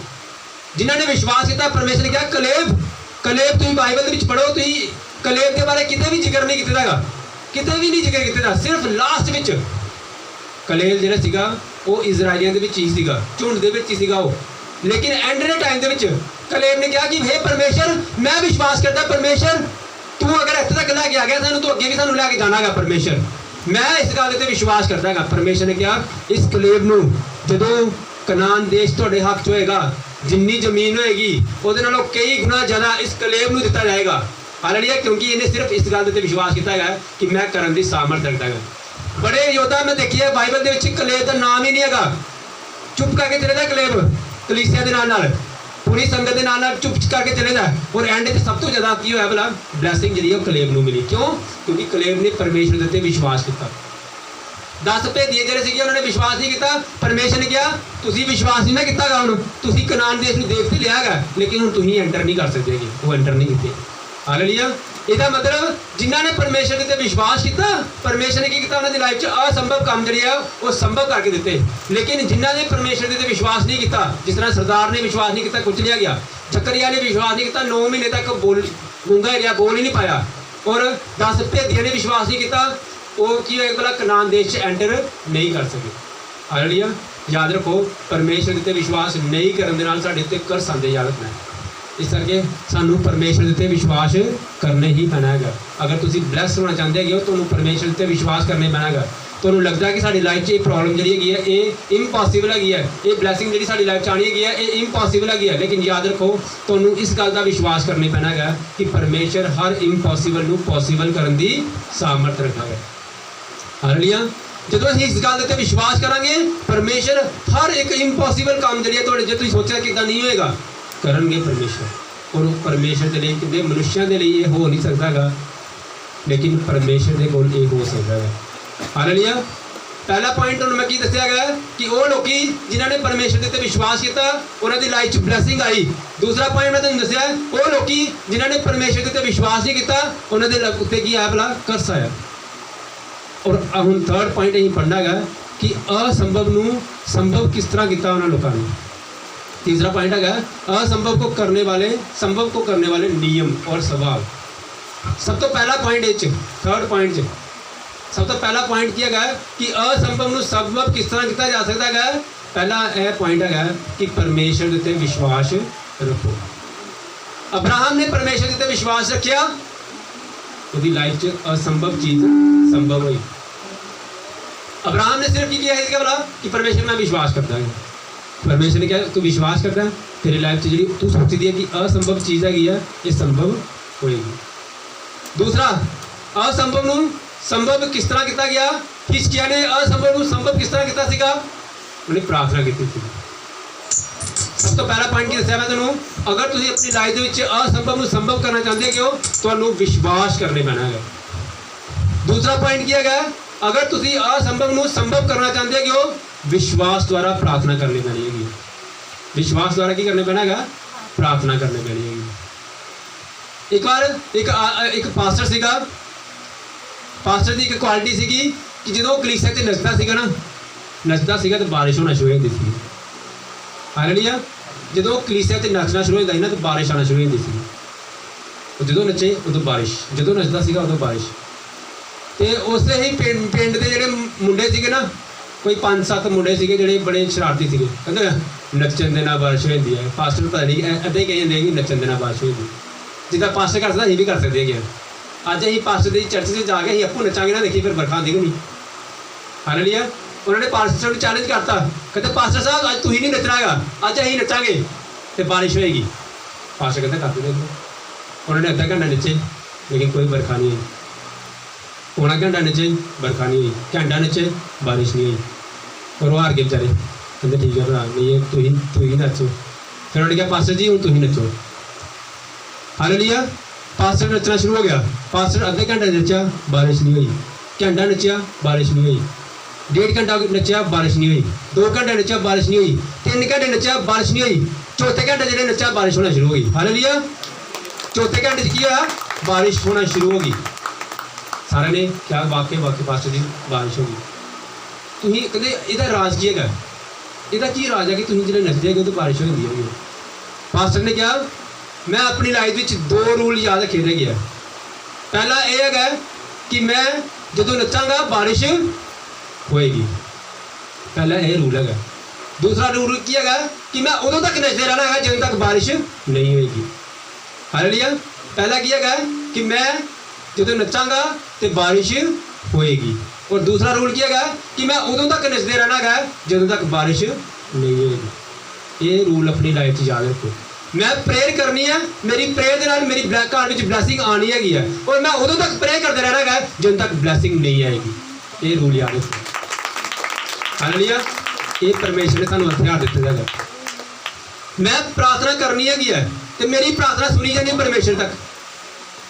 ਜਿਨ੍ਹਾਂ ਨੇ ਵਿਸ਼ਵਾਸ ਕੀਤਾ, ਪਰਮੇਸ਼ਰ ਨੇ ਕਿਹਾ ਕਲੇਬ ਤੁਸੀਂ ਬਾਈਬਲ ਦੇ ਵਿੱਚ ਪੜ੍ਹੋ, ਤੁਸੀਂ ਕਲੇਬ ਦੇ ਬਾਰੇ ਕਿਤੇ ਵੀ ਜ਼ਿਕਰ ਨਹੀਂ ਕੀਤਾ ਹੈਗਾ, ਕਿਤੇ ਵੀ ਨਹੀਂ ਜ਼ਿਕਰ ਕੀਤਾ ਦਾ। ਸਿਰਫ ਲਾਸਟ ਵਿੱਚ ਕਲੇਬ ਜਿਹੜਾ ਸੀਗਾ ਉਹ ਇਜ਼ਰਾਈਲੀਆਂ ਦੇ ਵਿੱਚ ਹੀ ਸੀਗਾ, ਝੁੰਡ ਦੇ ਵਿੱਚ ਹੀ ਸੀਗਾ ਉਹ। ਲੇਕਿਨ ਐਂਡ ਦੇ ਟਾਈਮ ਦੇ ਵਿੱਚ ਕਲੇਬ ਨੇ ਕਿਹਾ ਕਿ ਹੇ ਪਰਮੇਸ਼ਰ, ਮੈਂ ਵਿਸ਼ਵਾਸ ਕਰਦਾ ਪਰਮੇਸ਼ਰ, ਤੂੰ ਅਗਰ ਇੱਥੇ ਤੱਕ ਲੈ ਕੇ ਆ ਗਿਆ ਸਾਨੂੰ, ਤੂੰ ਅੱਗੇ ਵੀ ਸਾਨੂੰ ਲੈ ਕੇ ਜਾਣਾ ਹੈਗਾ ਪਰਮੇਸ਼ਰ, ਮੈਂ ਇਸ ਗੱਲ ਤੇ ਵਿਸ਼ਵਾਸ ਕਰਦਾ ਹੈਗਾ। ਪਰਮੇਸ਼ਰ ਨੇ ਕਿਹਾ ਇਸ ਕਲੇਬ ਨੂੰ ਜਦੋਂ ਕਨਾਨ ਦੇਸ਼ ਤੁਹਾਡੇ ਹੱਕ 'ਚ ਹੋਏਗਾ, ਜਿੰਨੀ ਜ਼ਮੀਨ ਹੋਏਗੀ ਉਹਦੇ ਨਾਲੋਂ ਕਈ ਗੁਣਾ ਜ਼ਿਆਦਾ ਇਸ ਕਲੇਬ ਨੂੰ ਦਿੱਤਾ ਜਾਏਗਾ। ਹਾਲੇਲੂਇਆ, ਕਿਉਂਕਿ ਇਹਨੇ ਸਿਰਫ ਇਸ ਗੱਲ ਤੇ ਵਿਸ਼ਵਾਸ ਕੀਤਾ ਹੈਗਾ ਕਿ ਮੈਂ ਕਰਨ ਦੀ ਸਾਮਰਥ ਰੱਖਦਾ ਹੈਗਾ। ਬੜੇ ਯੋਧਾ ਮੈਂ ਦੇਖਿਆ ਬਾਈਬਲ ਦੇ ਵਿੱਚ, ਕਲੇਬ ਦਾ ਨਾਮ ਹੀ ਨਹੀਂ ਹੈਗਾ, ਚੁੱਪ ਕਰਕੇ ਚਲੇ ਜਾ ਕਲੇਬ, ਕਲੀਸਿਆ ਦੇ ਨਾਲ ਪੂਰੀ ਸੰਗਤ ਦੇ ਨਾਲ ਚੁੱਪ ਕਰਕੇ ਚਲੇ ਜਾ। ਔਰ ਐਂਡ 'ਚ ਸਭ ਤੋਂ ਜ਼ਿਆਦਾ ਕੀ ਹੋਇਆ ਭਲਾ? ਬਲੈਸਿੰਗ ਜਿਹੜੀ ਉਹ ਕਲੇਬ ਨੂੰ ਮਿਲੀ। ਕਿਉਂ? ਕਿਉਂਕਿ ਕਲੇਬ ਨੇ ਪਰਮੇਸ਼ਰ ਦੇ ਉੱਤੇ ਵਿਸ਼ਵਾਸ ਕੀਤਾ। 10 ਭੇਤੀਏ ਜਿਹੜੇ ਸੀਗੇ ਉਹਨਾਂ ਨੇ ਵਿਸ਼ਵਾਸ ਨਹੀਂ ਕੀਤਾ। ਪਰਮੇਸ਼ਰ ਨੇ ਕਿਹਾ ਤੁਸੀਂ ਵਿਸ਼ਵਾਸ ਨਹੀਂ ਨਾ ਕੀਤਾਗਾ, ਹੁਣ ਤੁਸੀਂ ਕਨਾਨ ਦੇਸ਼ ਨੂੰ ਦੇਖ ਤੇ ਲਿਆ ਹੈਗਾ, ਲੇਕਿਨ ਹੁਣ ਤੁਸੀਂ ਐਂਟਰ ਨਹੀਂ ਕਰ ਸਕਦੇ। ਉਹ ਐਂਟਰ ਨਹੀਂ ਕੀਤੇ। ਹਾਲੇਲੂਇਆ। ਇਹਦਾ ਮਤਲਬ ਜਿਨ੍ਹਾਂ ਨੇ ਪਰਮੇਸ਼ਰ ਦੇ ਉੱਤੇ ਵਿਸ਼ਵਾਸ ਕੀਤਾ, ਪਰਮੇਸ਼ਰ ਨੇ ਕੀ ਕੀਤਾ? ਉਹਨਾਂ ਦੀ ਲਾਈਫ 'ਚ ਅਸੰਭਵ ਕੰਮ ਜਿਹੜੇ ਆ ਉਹ ਸੰਭਵ ਕਰਕੇ ਦਿੱਤੇ। ਲੇਕਿਨ ਜਿਨ੍ਹਾਂ ਨੇ ਪਰਮੇਸ਼ਰ ਦੇ ਉੱਤੇ ਵਿਸ਼ਵਾਸ ਨਹੀਂ ਕੀਤਾ, ਜਿਸ ਤਰ੍ਹਾਂ ਸਰਦਾਰ ਨੇ ਵਿਸ਼ਵਾਸ ਨਹੀਂ ਕੀਤਾ, ਕੁਚਲਿਆ ਗਿਆ। ਜ਼ਕਰੀਆ ਨੇ ਵਿਸ਼ਵਾਸ ਨਹੀਂ ਕੀਤਾ, 9 ਮਹੀਨੇ ਤੱਕ ਗੂੰਗਾ ਰਿਹਾ, ਬੋਲ ਹੀ ਨਹੀਂ ਪਾਇਆ। ਔਰ 10 ਭੇਤੀਆਂ ਨੇ ਵਿਸ਼ਵਾਸ ਨਹੀਂ ਕੀਤਾ, ਉਹ ਕੀ ਹੋਏਗਾ ਭਲਾ? ਕਨਾਨ ਦੇਸ਼ 'ਚ ਐਂਟਰ ਨਹੀਂ ਕਰ ਸਕੇ। ਹਾਲੇਲੂਇਆ। ਯਾਦ ਰੱਖੋ, ਪਰਮੇਸ਼ਰ ਦੇ ਉੱਤੇ ਵਿਸ਼ਵਾਸ ਨਹੀਂ ਕਰਨ ਦੇ ਨਾਲ ਸਾਡੇ ਉੱਤੇ ਕਰਸ ਆਉਂਦੇ, ਯਾਦ ਰੱਖਣਾ। ਇਸ ਕਰਕੇ ਸਾਨੂੰ ਪਰਮੇਸ਼ਰ ਦੇ ਉੱਤੇ ਵਿਸ਼ਵਾਸ ਕਰਨੇ ਹੀ ਪੈਣਾ ਹੈਗਾ। ਅਗਰ ਤੁਸੀਂ ਬਲੈਸ ਹੋਣਾ ਚਾਹੁੰਦੇ ਹੈਗੇ ਹੋ, ਤੁਹਾਨੂੰ ਪਰਮੇਸ਼ਰ ਦੇ ਉੱਤੇ ਵਿਸ਼ਵਾਸ ਕਰਨੇ ਪੈਣਾ ਹੈਗਾ। ਤੁਹਾਨੂੰ ਲੱਗਦਾ ਕਿ ਸਾਡੀ ਲਾਈਫ 'ਚ ਇਹ ਪ੍ਰੋਬਲਮ ਜਿਹੜੀ ਹੈਗੀ ਹੈ ਇਹ ਇੰਪੋਸੀਬਲ ਹੈਗੀ ਹੈ, ਇਹ ਬਲੈਸਿੰਗ ਜਿਹੜੀ ਸਾਡੀ ਲਾਈਫ 'ਚ ਆਉਣੀ ਹੈਗੀ ਹੈ ਇਹ ਇੰਪੋਸੀਬਲ ਹੈਗੀ ਹੈ, ਲੇਕਿਨ ਯਾਦ ਰੱਖੋ ਤੁਹਾਨੂੰ ਇਸ ਗੱਲ ਦਾ ਵਿਸ਼ਵਾਸ ਕਰਨਾ ਪੈਣਾ ਹੈਗਾ ਕਿ ਪਰਮੇਸ਼ਰ ਹਰ ਇੰਪੋਸੀਬਲ ਨੂੰ ਪੋਸੀਬਲ ਕਰਨ ਦੀ ਸਾਮਰਥ ਰੱਖਦਾ ਹੈ। ਹਾਲੇਲੂਇਆ। ਜਦੋਂ ਅਸੀਂ ਇਸ ਗੱਲ ਦੇ ਉੱਤੇ ਵਿਸ਼ਵਾਸ ਕਰਾਂਗੇ, ਪਰਮੇਸ਼ਰ ਹਰ ਇੱਕ ਇੰਪੋਸੀਬਲ ਕੰਮ ਜਿਹੜੀ ਹੈ ਤੁਹਾਡੇ, ਜੇ ਤੁਸੀਂ ਸੋਚਿਆ ਕਿ ਇੱਦਾਂ ਨਹੀਂ ਹੋਏਗਾ, ਕਰਨਗੇ ਪਰਮੇਸ਼ਰ। ਔਰ ਪਰਮੇਸ਼ਰ ਦੇ ਲਈ ਕਿਤੇ ਮਨੁੱਖਿਆਂ ਦੇ ਲਈ ਇਹ ਹੋ ਨਹੀਂ ਸਕਦਾ ਗਾ, ਲੇਕਿਨ ਪਰਮੇਸ਼ਰ ਦੇ ਕੋਲ ਇਹ ਹੋ ਸਕਦਾ ਹੈ। ਹਾਲੇਲੂਇਆ। ਪਹਿਲਾ ਪੁਆਇੰਟ ਤੁਹਾਨੂੰ ਮੈਂ ਕੀ ਦੱਸਿਆ ਹੈਗਾ ਕਿ ਉਹ ਲੋਕੀ ਜਿਨ੍ਹਾਂ ਨੇ ਪਰਮੇਸ਼ਰ ਦੇ ਉੱਤੇ ਵਿਸ਼ਵਾਸ ਕੀਤਾ, ਉਹਨਾਂ ਦੀ ਲਾਈਫ 'ਚ ਬਲੈਸਿੰਗ ਆਈ। ਦੂਸਰਾ ਪੁਆਇੰਟ ਮੈਂ ਤੁਹਾਨੂੰ ਦੱਸਿਆ, ਉਹ ਲੋਕੀ ਜਿਨ੍ਹਾਂ ਨੇ ਪਰਮੇਸ਼ਰ ਦੇ ਉੱਤੇ ਵਿਸ਼ਵਾਸ ਨਹੀਂ ਕੀਤਾ, ਉਹਨਾਂ ਦੇ ਉੱਤੇ ਕੀ ਆਇਆ ਭਲਾ? ਕਰਸ ਆਇਆ। ਔਰ ਹੁਣ ਥਰਡ ਪੁਆਇੰਟ ਅਸੀਂ ਪੜ੍ਹਨਾ ਹੈਗਾ ਕਿ ਅਸੰਭਵ ਨੂੰ ਸੰਭਵ ਕਿਸ ਤਰ੍ਹਾਂ ਕੀਤਾ ਉਹਨਾਂ ਲੋਕਾਂ ਨੇ। तीसरा पॉइंट है असंभव को करने वाले, संभव को करने वाले नियम और स्वभाव। सब तो पहला पॉइंट थर्ड पॉइंट सब तो पहला पॉइंट किया गया कि असंभव ਨੂੰ ਸੰਭਵ ਕਿਸ ਤਰ੍ਹਾਂ ਕੀਤਾ ਜਾ ਸਕਦਾ ਹੈ। पहला यह पॉइंट है कि परमेश्वर के उत्ते विश्वास रखो। अब्राहम ने परमेश्वर के उत्ते विश्वास रखिया, उसकी लाइफ च असंभव चीज़ संभव हुई। अब्राहम ने सिर्फ किया है बोला कि परमेश्वर में विश्वास करता है। परमेश्वर ने क्या तू विश्वास करता है, तेरे लाइफ से जी तू सोचती है कि असंभव चीज़ है ये संभव होएगी। दूसरा, असंभव नूं संभव किस तरह किया गया? हिजकिय्याह ने असंभव नूं संभव किस तरह किया सीगा? उन्हें प्रार्थना की थी। सब तो पहला पॉइंट की दस्या मैं तुहानूं, अगर तुसीं अपनी लाइफ दे विच असंभव नूं संभव करना चाहते हो तुहानूं विश्वास करने पैना है। दूसरा पॉइंट किया गया अगर तुसी असंभव ਨੂੰ ਸੰਭਵ ਕਰਨਾ ਚਾਹੁੰਦੇ ਹੋ विश्वास द्वारा प्रार्थना करनी पैनी है। विश्वास द्वारा की करना पैना है, प्रार्थना करनी पैनी है। एक बार एक पास्टर सीगा, पास्टर की एक क्वालिटी सीगी कि जो कलीसिया च नचदा सीगा ना, नचदा सीगा तो बारिश होना शुरू हो जाती सी। हालेलुया। जो कलीसिया च नचना शुरू हो जाता ना तो बारिश आना शुरू हो जाती सी। जो नचे उदों बारिश, जो नचदा सीगा उदों बारिश। तो उस ही पिंड के जोड़े मुंडे सीगे ना, कोई 5-7 मुंडे सीगे जोड़े बड़े शरारती सीगे, कहते नचन देना बारिश हो जाती है। पास्टर पता नहीं ऐसा ही कही जाते कि नचन देना बारिश हो जाती, जिदा पास्टर कर सकता अं भी कर सकते हैं। अज अं पास्टर की चर्च से जाके अं आपू नचांगे ना, देखिए फिर बरखा आती नहीं। हालेलुया। उन्होंने पास्टर को चैलेंज करता, कहते पास्टर साहब अज तुम नहीं नचना है, अज अं नचांगे तो बारिश होएगी। पास्टर कहते कर दो। उन्होंने अद्धा घंटा नचे लेकिन कोई बरखा नहीं हुई। पौना घंटा नचे बरखा नहीं हुई, घंटा नचे बारिश नहीं हुई, और वो हार गए बेचारे। कहते ठीक है भरा नहीं तू ही नचो। फिर उन्होंने कहा पास्टर जी हूँ तू ही नचो। हालेलुया। पास्टर नचना शुरू हो गया। पास्टर अद्धे घंटे नचा बारिश नहीं हुई, घंटा नचा बारिश नहीं हुई, 1.5 घंटा नचा बारिश नहीं हुई, 2 घंटे नचा बारिश नहीं हुई, 3 घंटे नचा बारिश नहीं हुई, चौथे घंटे जो नचा बारिश होना शुरू हो गई। हालेलुया। चौथे घंटे की होया बारिश होना शुरू हो गई। सारे ने क्या वाकई पास्टर जी बारिश होगी। तुम कहते यदा राज की है, यदा की राज है कि तुम जो नचते हो तो बारिश हो जाती है। पास्टर ने कहा मैं अपनी लाइफ में 2 रूल याद रखे रह गया। पहला यह है कि मैं जो नचांगा बारिश होएगी, पहला यह रूल है। दूसरा रूल की है कि मैं उदों तक नचते रहना है जब तक बारिश नहीं होएगी। हालेलुया। पहला की है कि मैं जो नचांगा तो बारिश होएगी, और दूसरा रूल क्या है कि मैं उदों तक नचते रहना है जब तक बारिश नहीं होएगी। ये रूल अपनी लाइफ याद रखो। मैं प्रेयर करनी है, मेरी प्रेयर के नाल मेरी घर में ब्लैसिंग आनी है, और मैं उदों तक प्रेयर करते रहना है जब तक ब्लैसिंग नहीं आएगी। ये रूल याद रखो। हालेलुया। ये परमेश्वर ने सानू हथियार दिते है। मैं प्रार्थना करनी है तो मेरी प्रार्थना सुनी जानी है परमेश्वर तक,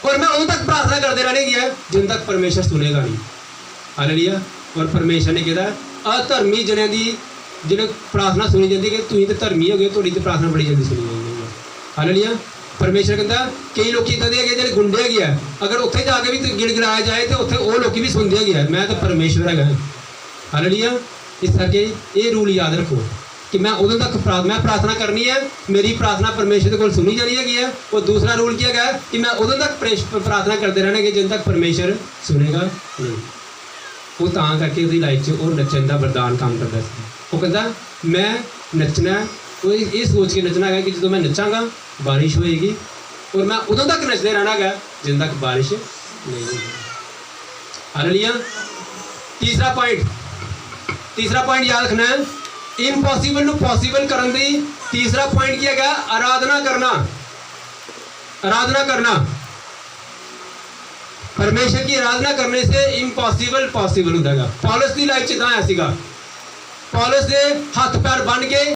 और मैं उन तक प्रार्थना करते रहने की है जिन तक परमेश्वर सुनेगा नहीं। हालेलुया। और परमेश्वर ने कहा अधर्मी जने की जिन्हें प्रार्थना सुनी जाती है कि तुम तो धर्मी हो गए, थोड़ी तो प्रार्थना बड़ी जल्दी सुनी जाती है। हालेलुया। परमेश्वर कहता कई लोग इदा दे जो गुंडे है, अगर उत्थे जाके भी गिड़गिड़ाया जाए तो उत्थे वो लोग भी सुनते है मैं तो परमेश्वर है। हालेलुया। इस करके ये रूल याद रखो कि मैं उदों तक मैं प्रार्थना करनी है, मेरी प्रार्थना परमेश्वर को सुनी जानी है। और दूसरा रूल क्या है कि मैं उदों तक प्रार्थना करते रहने के जब तक परमेश्वर सुनेगा नहीं। वो तां करके उसकी लाइफ वो नचन का वरदान काम करता है। वो कहता मैं नचना, वो ये सोच के नचना है कि जो मैं नचांगा बारिश होएगी, और मैं उदों तक नचते रहना है जब तक बारिश नहीं होगी। हालेलुया। तीसरा पॉइंट याद रखना है, इम्पॉसिबल ਨੂੰ पॉसिबल करने दी तीसरा पॉइंट क्या है आराधना करना। आराधना करना, परमेश्वर की आराधना करने से इम्पॉसिबल पॉसिबल होता है। पौलुस की लाइफ च इदां आया सीगा। पौलुस दे हाथ पैर बन के